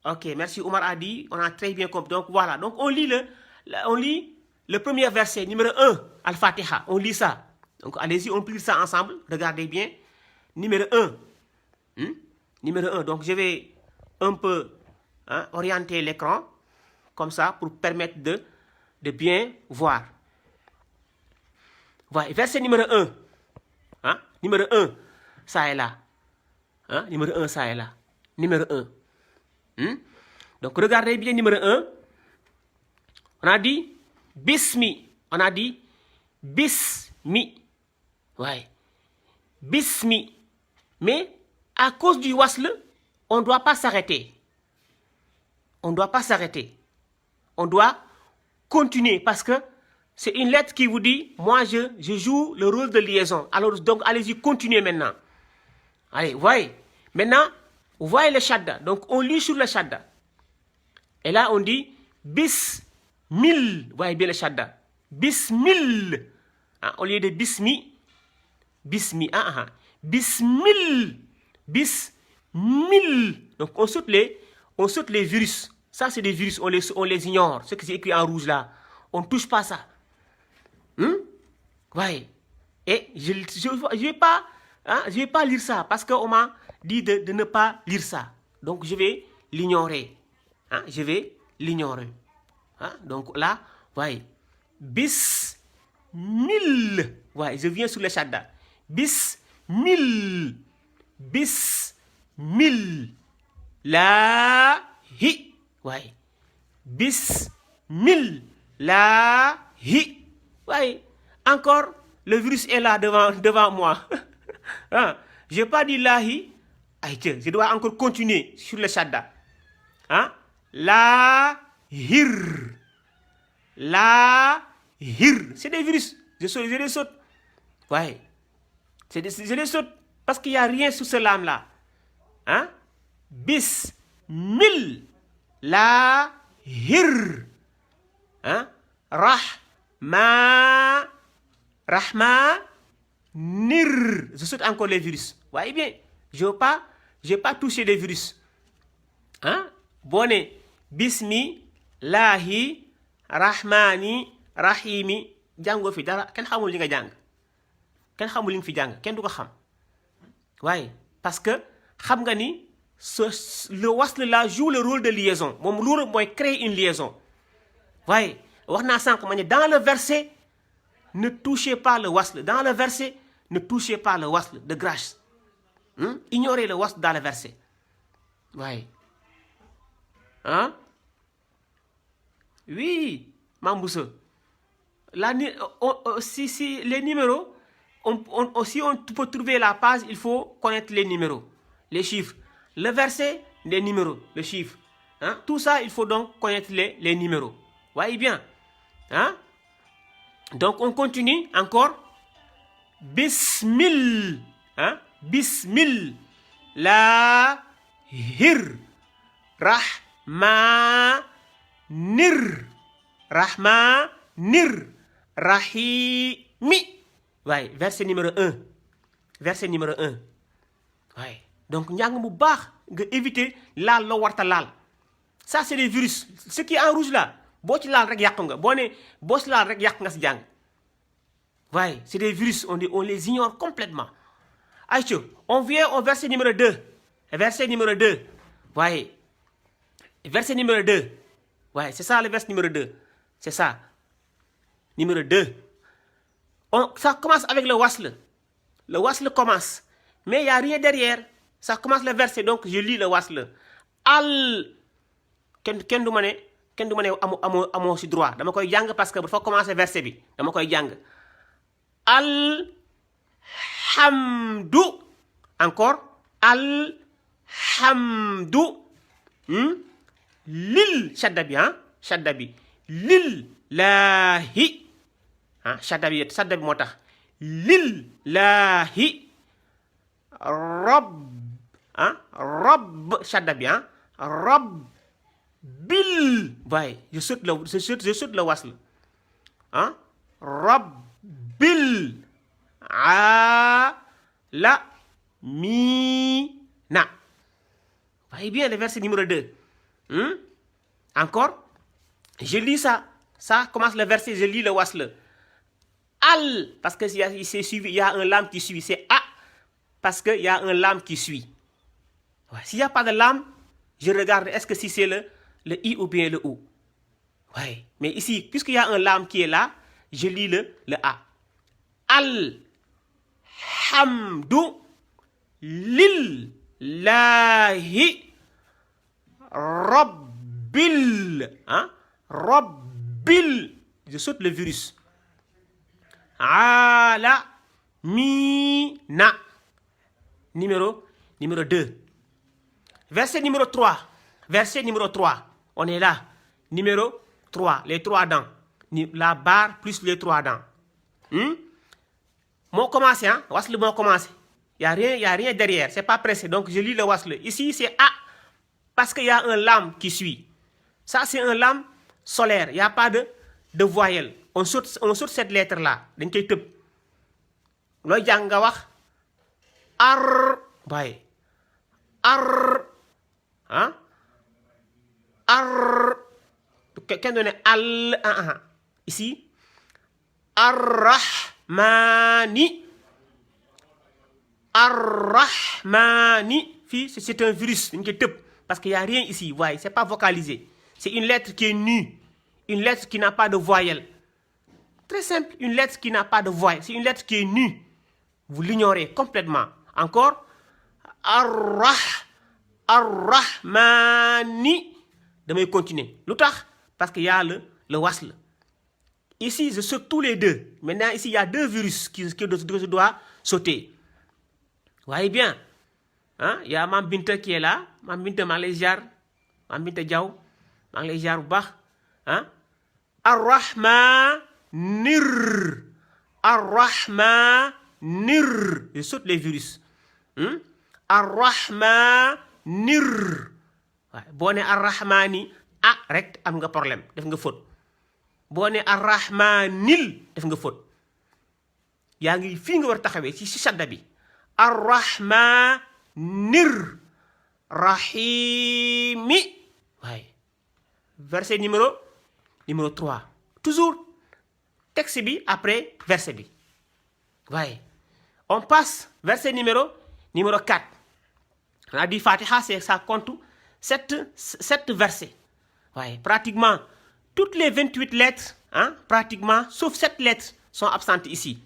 Ok, merci. Omar a dit, on a très bien compris. Donc, voilà. Donc, on lit le premier verset, numéro 1, Al-Fatiha. On lit ça. Donc, allez-y, on lit ça ensemble. Regardez bien. Numéro 1. Numéro 1. Donc, je vais un peu orienter l'écran comme ça pour permettre de bien voir. Voilà, verset numéro 1. Numéro 1, ça est là. Numéro 1, ça est là. Numéro 1. Donc, regardez bien numéro 1. On a dit Bismi. On a dit Bismi. Ouais. Bismi. Mais à cause du wasl, on ne doit pas s'arrêter. On doit continuer parce que c'est une lettre qui vous dit, moi je joue le rôle de liaison. Alors donc allez-y, continuez maintenant. Allez, voyez. Maintenant, vous voyez le shadda. Donc on lit sur le shadda. Et là on dit bismil. Vous voyez bien le shadda. Bismil. Au lieu de bismi. Bismil. Donc on saute les virus. Ça c'est des virus, on les ignore. Ce qui est écrit en rouge là. On ne touche pas ça. Ouais. Et je ne vais pas lire ça parce qu'on m'a dit de ne pas lire ça. Donc je vais l'ignorer. Je vais l'ignorer. Donc là, voyez. Bismil. Ouais, je viens sur le shadda. Bismil. Lahi. Ouais. Bismil. Lahi. Ouais. Encore, le virus est là devant moi. Je n'ai pas dit lahi. Je dois encore continuer sur le shadda. Lahir. C'est des virus. Je les saute. Ouais. Je les saute. Parce qu'il n'y a rien sous ce lame-là. Bismil. Lahir. Nir. Je saute encore les virus. Voyez bien, je n'ai pas touché les virus. Bonne. Bismi, lahi, rahmani, rahimi. Django fi dara. Ken xamul li nga jàng. Ken xamul li nga fi jàng. Ken du ko xam. Ouais. Parce que, xam nga ni, le wasl là joue le rôle de liaison. Mon rôle, moi, créer une liaison. Ouais. Dans le verset, ne touchez pas le wasl. Dans le verset, ne touchez pas le wasl de grâce. Ignorez le wasl dans le verset. Ouais. Oui, Mambousso. Si les numéros, si on peut trouver la page, il faut connaître les numéros, les chiffres. Le verset, les numéros, le chiffre. Tout ça, il faut donc connaître les numéros. Voyez bien. Donc, on continue encore. bismil, hein, bismil, lahir, rahmanir, rahmanir, rahimi. Ouais, verset numéro 1. Verset numéro 1. Ouais. Donc, njàng bu baax nga éviter laal loo warta laal. Ça, c'est des virus. Ce qui est en rouge là, boo ci laal rek yàq nga. boo ci laal rek yàq nga si jàng. Ouais, c'est des virus, on les ignore complètement. Aïcha, on vient au verset numéro 2. Verset numéro 2. Ouais. Verset numéro 2. Ouais, c'est ça le verset numéro 2. C'est ça. Numéro 2. Ça commence avec le wasl. Le wasl commence. Mais il n'y a rien derrière. Ça commence le verset, donc je lis le wasl. Al. Kenn du ma ne amoo si droit. Dama koy jàng parce que dafa commencer verset bi. Dama koy jàng. Alhamdu. Encore. Alhamdu. Lil. Shadda bi, hein? Shadda bi. Lillahi. Ah, shadda bi moo tax. Lillahi. Rabb. Ah, Rabb. Shadda bi, hein? Rabb. Bil. Ouais, je saute le wasl. Hein? Rabbil. Alamina. Voyez bien le verset numéro 2. Encore. Je lis ça. Ça commence le verset, je lis le wasl. Al. Parce que il y a un lame qui suit. C'est A. Parce qu'il y a un lame qui suit. Ouais. S'il n'y a pas de lame, je regarde est-ce que si c'est le I ou bien le O. Ouais. Mais ici, puisqu'il y a un lame qui est là, je lis le A. Alhamdu lillahi rabbil. Hein? Rabbil. Je saute le virus. Alamina. Numéro 2. Verset numéro 3. Verset numéro 3. On est là. Numéro 3. Les 3 dents. La barre plus les 3 dents. Moo commencé, hein? Wasl moo commencé. Il y a rien derrière. C'est pas pressé. Donc, je lis le wasl. Ici, c'est A. Parce qu'il y a un lame qui suit. Ça, c'est un lame solaire. Il n'y a pas de voyelle. On saute cette lettre-là. Dañ koy tëb. Looy jàng nga wax. Ar. Baye. Ar. Hein? Ar. Kenn doone al. Ici. Ar-Rahmani. Ar-Rahmani. Fii, c'est un virus. Dañ koy tëb. Parce qu'il n'y a rien ici. Voyez, c'est pas vocalisé. C'est une lettre qui est nue. Une lettre qui n'a pas de voyelle. Très simple. Une lettre qui n'a pas de voyelle. C'est une lettre qui est nue. Vous l'ignorez complètement. Encore. Ar-Rahmani. Damay continuer. Lu tax? Parce qu'il y a le wasl. Ici, je saute tous les deux. Maintenant, ici, il y a 2 virus que je dois sauter. Voyez bien. Hein? Il y a Mam Binta qui est là. Mam Binta, maa ngi lay ziar. Mam Binta Diaw, maa ngi lay ziar bu baax. Hein? Ar-Rahmanir. Ar-Rahmanir. Je saute les virus. Ar-Rahmanir. Ouais. Boo ne Ar-Rahmani, rek am nga problème. Def nga faute. Boo ne Ar-Rahmanil, def nga faute. Yaa ngi fii nga war taxawee ci shadda bi. Ar-Rahmanir. Rahimi. Ouais. Verset numéro 3. Toujours texte bi après verset bi. Ouais. On passe verset numéro 4. On a dit Fatiha, ça compte 7 versets. Ouais. Pratiquement toutes les 28 lettres, hein, pratiquement, sauf 7 lettres, sont absentes ici.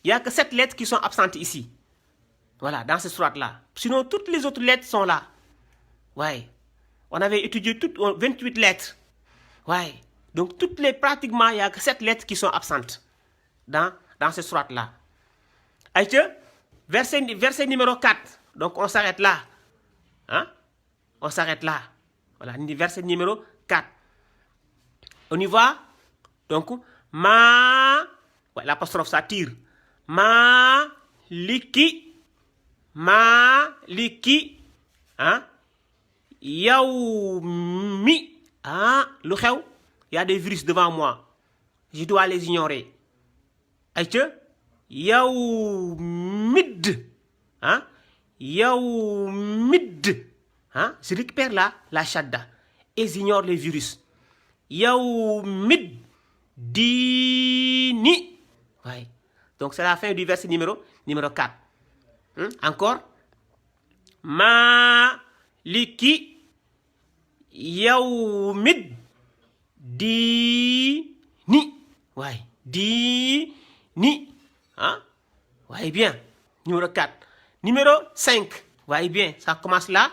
Il n'y a que 7 lettres qui sont absentes ici. Voilà, dans ce sourate-là. Sinon, toutes les autres lettres sont là. Ouais. On avait étudié toutes 28 lettres. Ouais. Donc, pratiquement, il n'y a que 7 lettres qui sont absentes dans ce sourate-là. Aïcha, verset numéro 4. Donc, on s'arrête là. Hein? On s'arrête là. Voilà, verset numéro 4. On y va. Donc, ouais, l'apostrophe, ça tire. maliki yawmi lu xew y a des virus devant moi je dois les ignorer ayca yawmid yawmid je récupère la shadda et j'ignore les virus yawmid diini ouais. Donc c'est la fin du verset numéro 4 encore maliki yawmid diini ouais diini ouais bien numéro 4 numéro 5 ouais bien ça commence là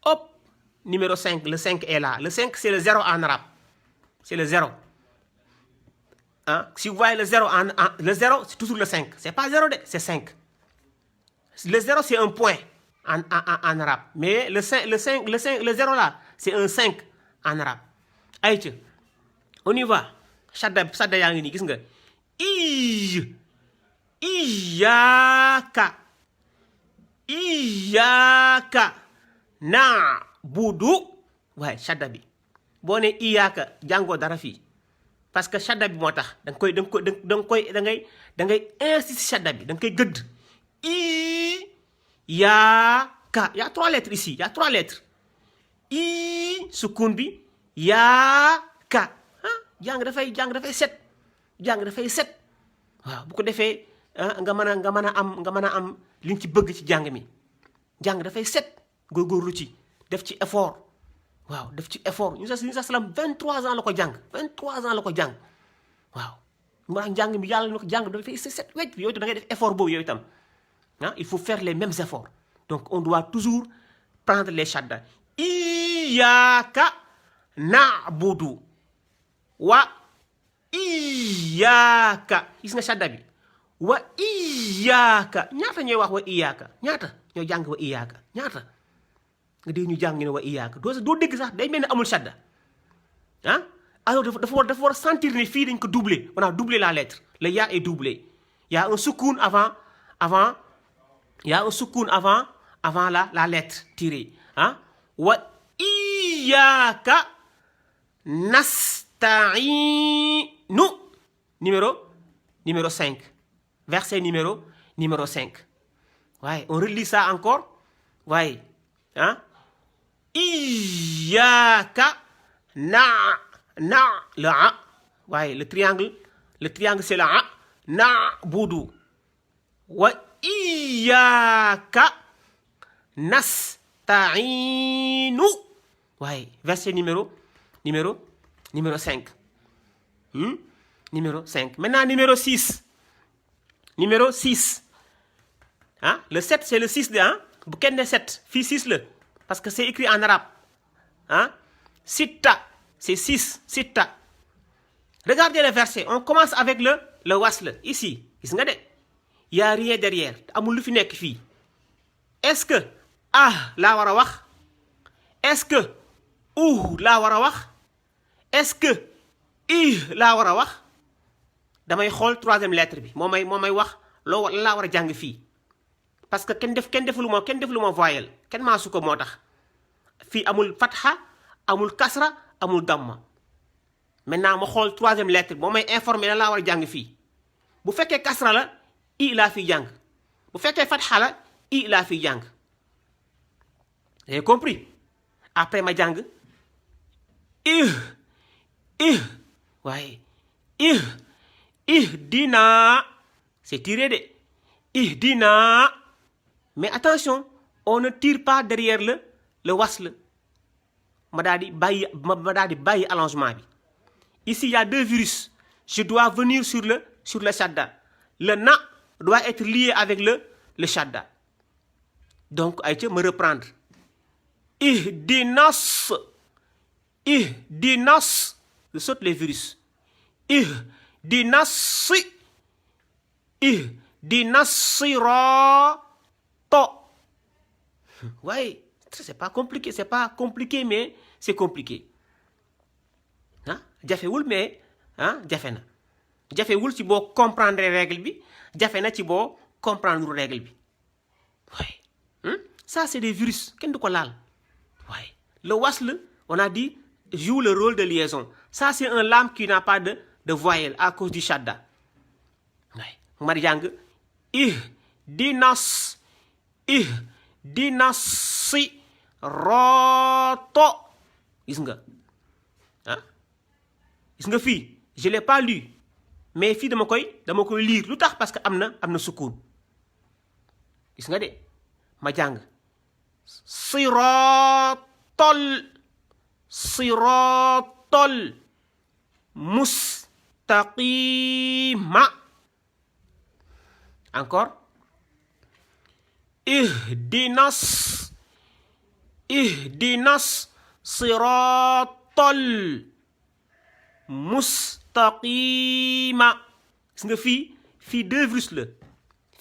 hop numéro 5 le 5 est là le 5 c'est le 0 en arabe c'est le 0 si vous voyez le 0 le 0 c'est toujours le 5 c'est pas 0 c'est 5 le 0 c'est un point en arabe mais le 0 là c'est un 5 en arabe ayca on y va shadda yaa ngi nii gis nga iyyaka na'budu waaye shadda bi boo ne iyyaka jàngoo dara fii parce que shadda bi moo tax da ngay insiste shadda bi da nga koy gëdd iyyaka y a 3 lettres ici y a 3 lettres sukun bi yaaka jàng dafay set waaw bu ko defee nga mën a am li nga ci bëgg ci jàng mi jàng dafay set góorgóorlu ci def ci effort waaw def ci effort ñu sa salaam 23 ans la ko jàng 23 ans la ko jàng waaw mu tax njàng mi yàlla na ko jàng dafay set wecc yow itam da ngay def effort boobu yow itam il faut faire les mêmes efforts donc on doit toujours prendre les shadda iyyaka na'budu wa iyyaka gis nga shadda bi wa iyyaka ñaata ñooy wax wa iyyaka ñaata ñoo jàng wa iyyaka ñaata nga dégg ñu jàng ne wa iyyaka doo dégg sax day mel ni amul shadda alors dafa war a sentir ne fii dañ ko doubler on a doublé la lettre le ya est doublé il y a un soukoun avant la lettre tirée wa iyyaka nasta'inu numéro 5 verset numéro 5 ouais on relit ça encore ouais iyyaka le a ouais le triangle c'est le a na'budu wa iyyaka nasta'inu ouais verset numéro 5 numéro 5 maintenant numéro 6 le 7 c'est le 6 de bu kenn ne 7 fii 6 la parce que c'est écrit en arabe sitta c'est 6 sitta regardez le verset on commence avec le wasl ici gis nga de y a rien derrière amul lu fi nekk fii est-ce que laa war a wax est-ce que laa war a wax est-ce que laa war a wax damay xool 3e lettre bi moo may wax laa war a jàng fii parce que kenn defulu ma voyelle kenn maasu ko moo tax fii amul fatha amul kasra amul damma maintenant ma xool 3e lettre bi moo may informer laa war a jàng fii bu fekkee kasra la laa fiy jàng bu fekkee fatha la laa fiy jàng vous avez compris après ma jàng waaye ihdina c'est tiré de ihdina mais attention on ne tire pas derrière le wasl ma daal di bàyyi allongement bi ici il y a 2 virus je dois venir sur le shadda le na doit être lié avec le shadda donc ayca me reprendre ihdinas je saute les virus ihdinas sirata ouais c'est pas compliqué mais c'est compliqué jafewul mais jafe na jafewul ci boo comprendre règle bi jafe na ci boo comprendre règle bi waaye ça c'est des virus kenn du ko laal waaye le wasl on a dit joue le rôle de liaison ça c'est un laam qui n'a pas de voyelle à cause du shadda waaye ma di jàng dinas si roto gis nga gis nga fii je l'ai pas lu mais fii dama koy lire lu tax parce que am na sukun gis nga de ma jàng sirotol mustaqima encore ihdinas sirotol mustaqima gis nga fii 2 virus la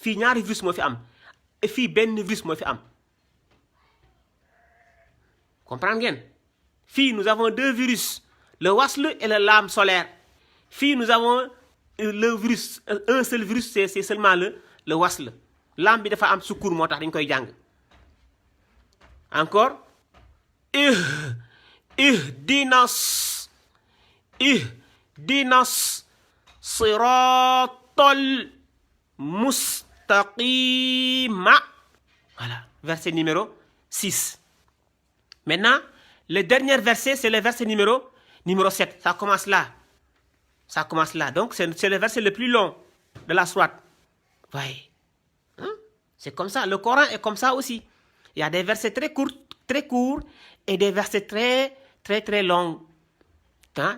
fii ñaari virus moo fi am et fii benn virus moo fi am comprendre ngeen fii nous avons 2 virus le wasl et le laam solaire fii nous avons le virus un seul virus c'est seulement le wasl laam bi dafa am sukkur moo tax dañ koy jàng encore ihdinas siratal mustaqima voilà verset numéro 6 maintenant le dernier verset c'est le verset numéro 7 ça commence là donc c'est le verset le plus long de la sourate voyez c'est comme ça le Coran est comme ça aussi il y a des versets très courts et des versets très longs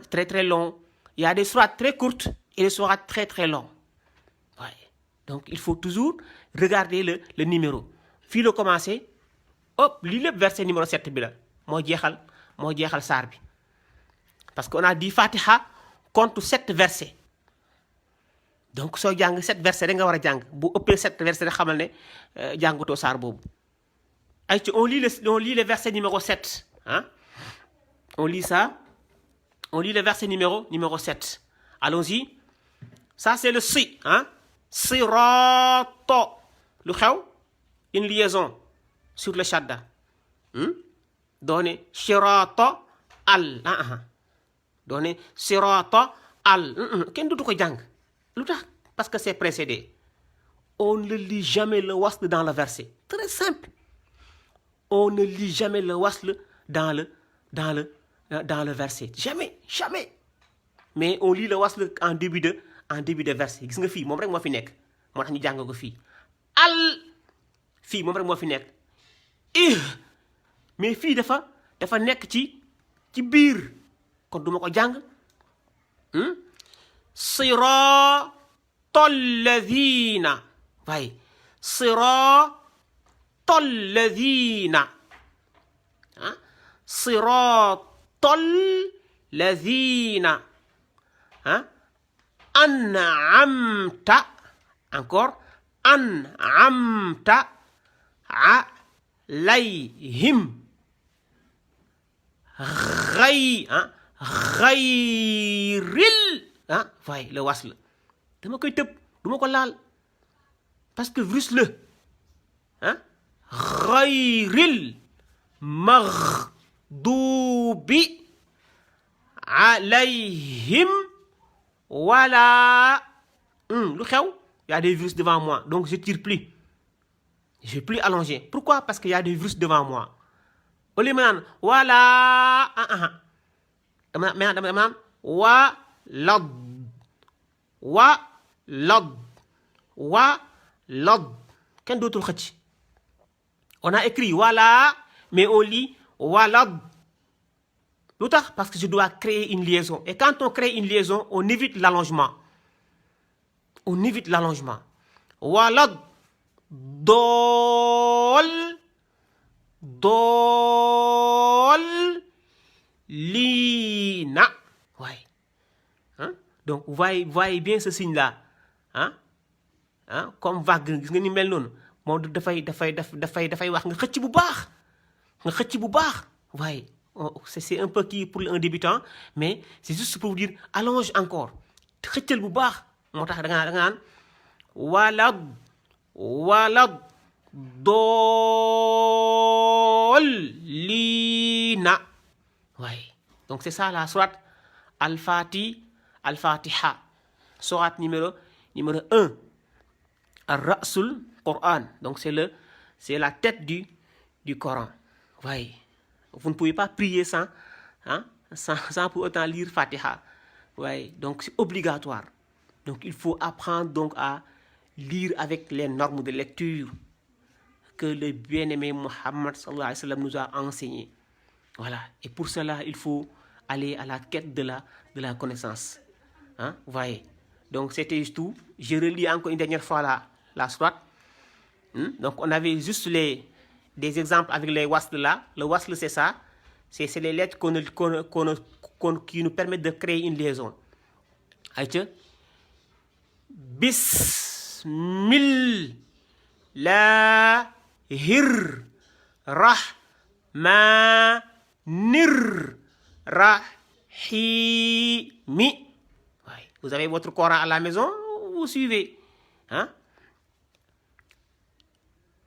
très longs il y a des sourates très courtes et des sourates très longues ouais. Donc il faut toujours regarder le numéro fii la commencé hop lii lépp verset numéro 7 bi la moo jeexal saar bi parce qu'on a dit Fatiha compte 7 versets donc soo jàng 7 versets da nga war a jàng bu ëppee 7 versets da xamal ne jàngutoo saar boobu ay ci on lit le verset numéro 7 on lit le verset numéro 7 allons-y ça c'est le si sirato lu xew une liaison sur le shadda doone sirato al doone sirato al kenn dutu ko jàng lu tax parce que c'est précédé on ne lit jamais le wasl dans le verset très simple on ne lit jamais le wasl dans le verset jamais mais on lit le wasl en début de verset gis nga fii moom rek moo fi nekk moo tax ñu jàng ko fii al fii moom rek moo fi nekk mais fii dafa nekk ci biir kon duma ko jàng siratal ladina waaye siratal ladina siratal ladina an'amta encore an'amta alayhim ghayril waaye le wasl dama koy tëb duma ko laal parce que virus la ghayril maghdubi alayhim wala lu xew y a des virus devant moi donc je tire plus je vais plus allonger pourquoi parce que y a des virus devant moi au lieu ma naan wala dama naan walad kenn dootul xëcc on a écrit wala mais on lit walad lu tax parce que je dois créer une liaison et quand on crée une liaison on évite l'allongement walad liina waaye donc vous voyez bien ce signe là comme vague gis nga ni mel noonu moom dafay wax nga xëcc bu baax waaye c'est un peu kii pour un débutant mais c'est juste pour vous dire allonge encore xëccal bu baax moo tax da nga naan walad doolina waaye donc c'est ça la sourate al-Fatiha sourate numéro 1 ar-Ra'sul Quran, donc c'est la tête du Coran. Voyez, vous ne pouvez pas prier sans pour autant lire Fatiha. Voyez, donc c'est obligatoire. Donc il faut apprendre donc à lire avec les normes de lecture que le bien-aimé Muhammad sallallahu alayhi wa sallam nous a enseigné. Voilà, et pour cela il faut aller à la quête de la connaissance. Voyez, donc c'était tout. Je relis encore une dernière fois la sourate. Donc on avait juste des exemples avec les wasl là. Le wasl c'est ça, c'est les lettres qui nous permettent de créer une liaison. Aïcha, bismillahir rahmanir rahimi. Vous avez votre Coran à la maison, vous suivez.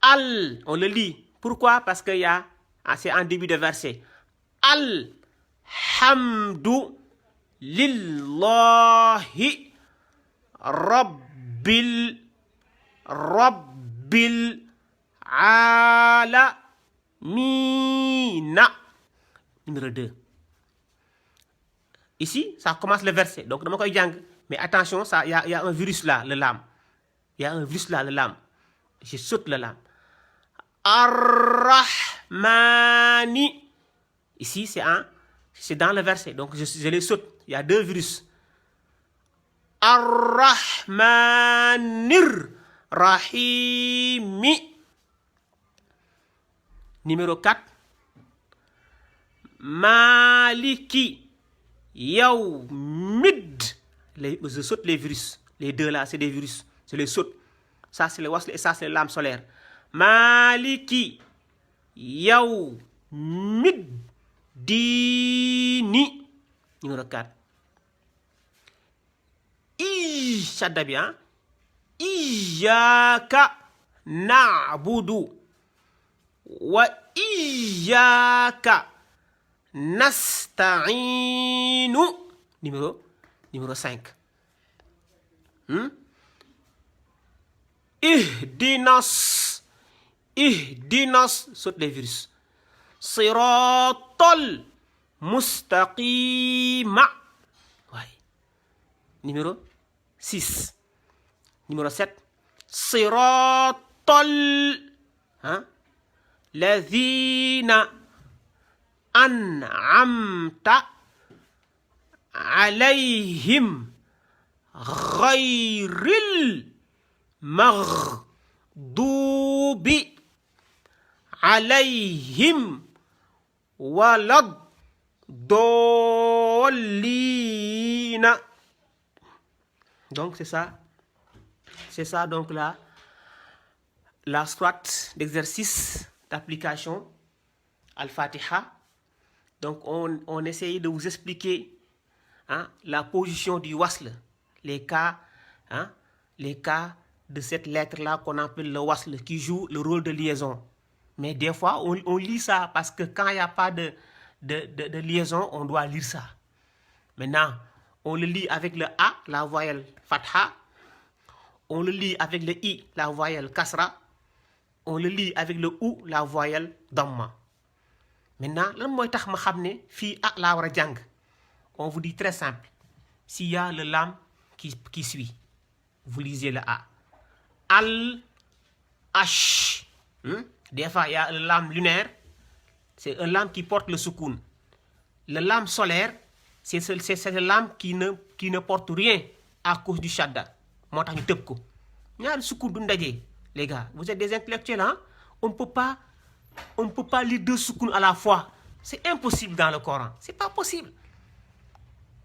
On le lit. Pourquoi? Parce que c'est en début de verset. Alhamdu lillahi rabbil alamina. Numéro 2. Ici, ça commence le verset. Donc, dama koy jàng. Mais attention, il y a un virus là, le lam. Il y a un virus là, le lam. Je saute le lam. Ar-Rahmani. Ici, c'est dans le verset. Donc, je les saute. Il y a 2 virus. Ar-Rahmanir Rahimi. Numéro 4. Maliki Yawmid. Je saute les virus. Les 2 là, c'est des virus. Je les saute. Ça, c'est le wasl et ça, c'est le lam solaire. Maliki Yawmid Dini. Numéro 4. Shadda bien. Iyyaka na'budu wa iyyaka nasta'inu. Numéro 5. Ihdinas, saute les virus. Siratal mustaqima. Ouais. Numéro 6. Numéro 7. Siratal ladhina an'amta alayhim ghayril maghdubi alayhim walad dollina. Donc c'est ça donc la sourate d'exercice d'application Al-Fatiha. Donc on essaye de vous expliquer la position du wasl, les cas de cette lettre-là qu'on appelle le wasl, qui joue le rôle de liaison. Mais des fois, on lit ça parce que quand il n'y a pas de liaison, on doit lire ça. Maintenant, on le lit avec le A, la voyelle fatha. On le lit avec le I, la voyelle kasra. On le lit avec le OU, la voyelle damma. Maintenant, lan mooy tax ma xam ne fii A laa war a jàng. On vous dit très simple. S'il y a le lam qui suit, vous lisez le A. Al-Ash. Des fois, il y a le lam lunaire. C'est un lam qui porte le soukoun. Le lam solaire, c'est le lam qui ne porte rien à cause du shadda. Moo tax ñu tëb ko. Ñaari soukoun du ndaje. Les gars, vous êtes des intellectuels, hein? On ne peut pas lire 2 soukoun à la fois. C'est impossible dans le Coran. C'est pas possible.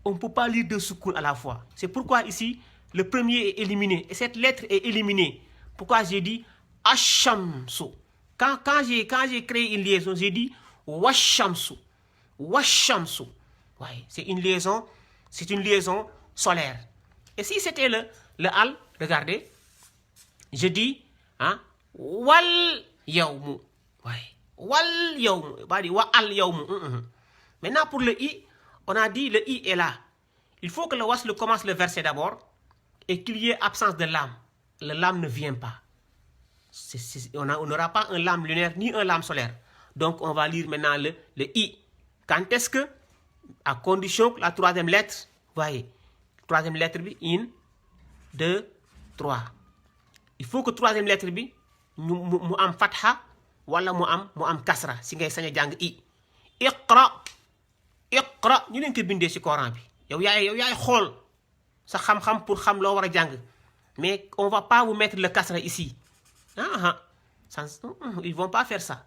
On ne peut pas lire 2 soukoun à la fois. C'est pourquoi ici, le premier est éliminé. Et cette lettre est éliminée. Pourquoi j'ai dit Ashamsu? Quand j'ai créé une liaison, j'ai dit Washamsu. Washamsu. Ouais, c'est une liaison solaire. Et si c'était le al, regardez, je dis, hein, wal yawmu. Ouais. Wal yawmu. Pas dit wa al yawmu. Maintenant, pour le i, on a dit le i est là. Il faut que le wasl commence le verset d'abord et qu'il y ait absence de lam. Le lam ne vient pas. On n'aura pas un lam lunaire ni un lam solaire. Donc, on va lire maintenant le i. Quand est-ce que, à condition que la troisième lettre, voyez, troisième lettre, 1, 2, 3. Il faut que troisième lettre, mu am fatha, wala mu am kasra, si ngay sañ jàng i. Iqra, ñu leen ko bindee ci Coran bi. yow yaay xool sa xam-xam pour xam loo war a jàng. Mais on va pas vous mettre le kasra ici. Ils vont pas faire ça.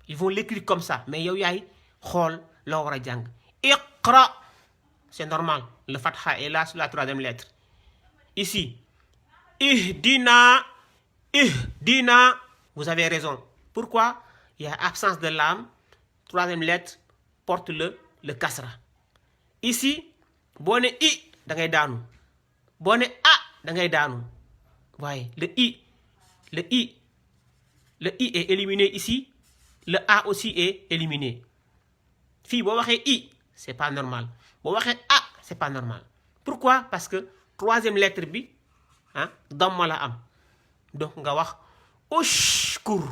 Ils vont l'écrire comme ça. Mais yow yaay xool loo war a jàng. Iqra, c'est normal. Le fatha est là sur la troisième lettre. Ici, ihdina, vous avez raison. Pourquoi? Il y a absence de lam. Troisième lettre porte le kasra. Ici, boo ne i da ngay daanu. Boo ne a da ngay daanu. Voyez, le i est éliminé ici. Le a aussi est éliminé. Fii boo waxee i, c'est pas normal. Boo waxee a, c'est pas normal. Pourquoi? Parce que troisième lettre bi, damma la am. Donc nga wax ushkur.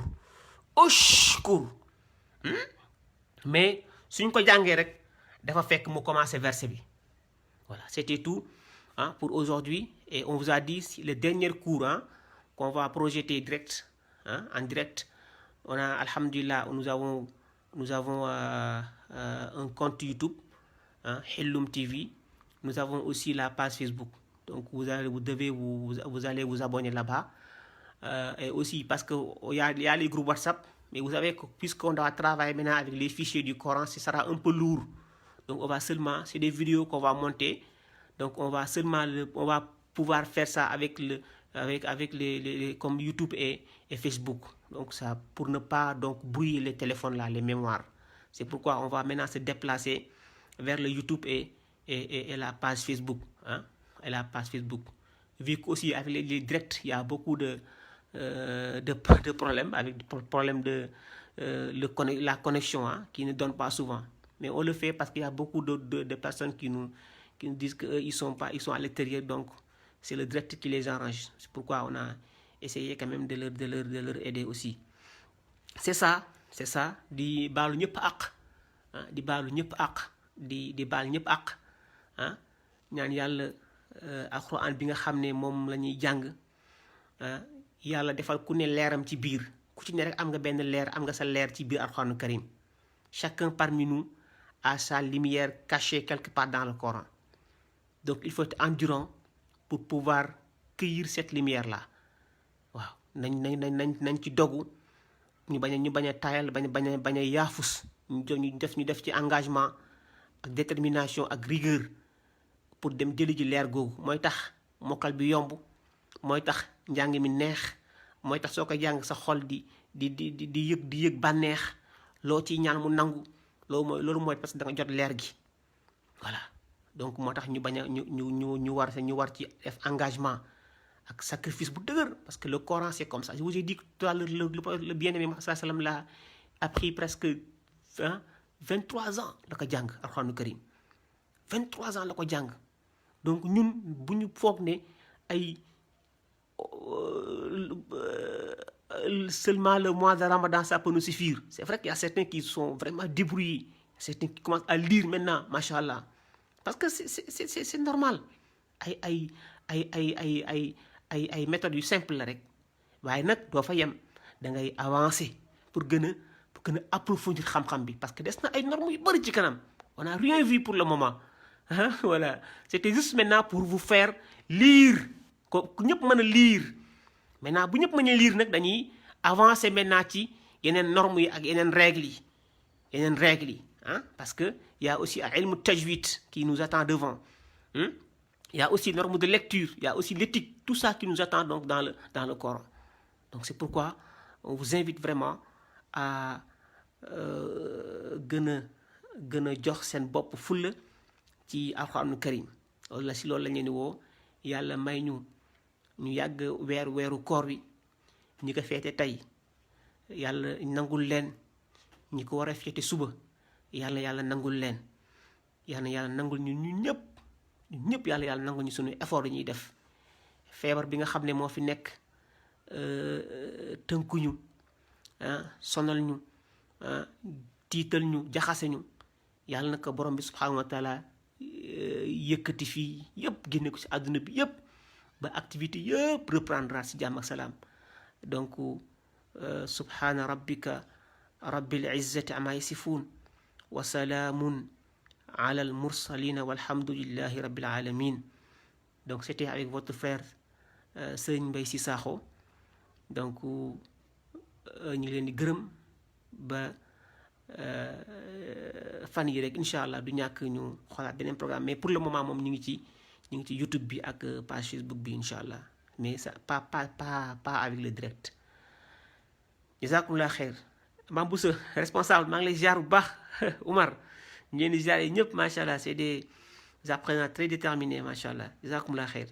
Mais suñ ko jàngee rek dafa fekk mu commencer verset bi. Voilà, c'était tout pour aujourd'hui. Et on vous a dit le dernier cours qu'on va projeter direct, en direct. On a, alhamdulillah, nous avons un compte YouTube, Hilloum TV. Nous avons aussi la page Facebook. Donc vous allez vous abonner là-bas. Et aussi parce que il y a les groupes WhatsApp. Mais vous savez que puisqu'on doit travailler maintenant avec les fichiers du Coran, ce sera un peu lourd. Donc on va seulement, c'est des vidéos qu'on va monter. Donc on va pouvoir faire ça avec les comme YouTube et Facebook. Donc ça, pour ne pas donc brouiller les téléphones là, les mémoires. C'est pourquoi on va maintenant se déplacer vers le YouTube et la page Facebook, et la page Facebook. Vu qu'aussi avec les directs, il y a beaucoup de problèmes, avec des problèmes la connexion, qui ne donne pas souvent. Mais on le fait parce qu'il y a beaucoup de personnes qui nous disent qu'ils sont à l'extérieur, donc c'est le direct qui les arrange. C'est pourquoi on a essayé quand même de leur aider aussi. C'est ça. di baalu ñëpp àq, di baalu ñëpp àq, di baal ñëpp àq, ñaan yàlla alxuraan bi nga xam ne moom la ñuy jàng, yàlla defal ku ne leeram ci biir. Ku ci ne rek am nga benn leer, am nga sa leer ci biir alxuraanu karim. Chacun parmi nous a sa lumière cachée quelque part dans le Coran. Donc il faut être endurant pour pouvoir cueillir cette lumière là. Waaw nañ ci dogu, ñu bañ a tayal, bañ a yaafus, ñu def ci engagement ak détermination ak rigueur pour dem jëli ji leer googu. Mooy tax mokkal bi yomb, mooy tax njàng mi neex, mooy tax soo ko jàng sa xol di yëg bànneex, loo ciy ñaan mu nangu. Loolu mooy parce que da nga jot leer gi. Voilà, donc moo tax ñu war ci def engagement ak sacrifice bu dëgër, parce que le Coran c'est comme ça. Je vous ai dit tout à l'heure, le bien-aimé Muhammad sallallahu alayhi wa sallam l'a appris presque 23 ans la ko jàng alxuraanu karim. 23 ans la ko jàng. Donc ñun bu ñu foog ne ay seulement le mois de Ramadan ça peut nous suffire. C'est vrai qu'il y a certains qui sont vraiment débrouillés, certains qui commencent à lire maintenant, machallah, parce que c'est normal. ay méthodes yu simple la rek, waaye nag doo fa yem, da ngay avancer pour gën a approfondir xam-xam bi, parce que des na ay normes yu bëri ci kanam. On n'a rien vu pour le moment. Voilà, c'était juste maintenant pour vous faire lire, ko ñëpp mën a lire. Maintenant bu ñëpp mën a lire nag dañuy avancer maintenant ci yeneen normes yi ak yeneen règles yi, parce que il y a aussi ilmu tajwid qui nous attend devant. Il y a aussi normes de lecture, il y a aussi l'éthique, tout ça qui nous attend donc dans le Coran. Donc c'est pourquoi on vous invite vraiment à gën a jox seen bopp fulla ci alxuraanu karim. Loolu la si loolu la ñu woo, yàlla may ñu yàgg weeru koor wi ñi ko feete tey yàlla nangul leen ñi ko war a feete suba yàlla nangul leen yàlla nangul ñun ñëpp yàlla nangul ñu suñu effort yi ñuy def feebar bi nga xam ne moo fi nekk tënkuñu sonal ñu tiital ñu jaxase ñu yàlla na ko borom bi subhanahu wa taala yëkkati fii yëpp génne ko ci àdduna bi yëpp ba activité yëpp reprendre ci jàmm ak salaam donc subhana rabbika rabbil izzati amma yasifun wa salaamun ala al mursalina walhamdulillahi rabbil alamin. Donc c'était avec votre frère Serigne Mbaye Sy Sakho donc ñu ngi leen di gërëm ba fan yi rek incha allah du ñàkk ñu xoolaat beneen programme mais pour le moment moom ñu ngi ci YouTube bi ak page Facebook bi incha allah mais ça pas avec le direct. jazakumullah xeer Mame Boussa responsable maa ngi lay ziar bu baax Oumar ñu leen di ziar ñëpp macha allah c'est des apprenants très déterminés macha allah jazakumullah xeer.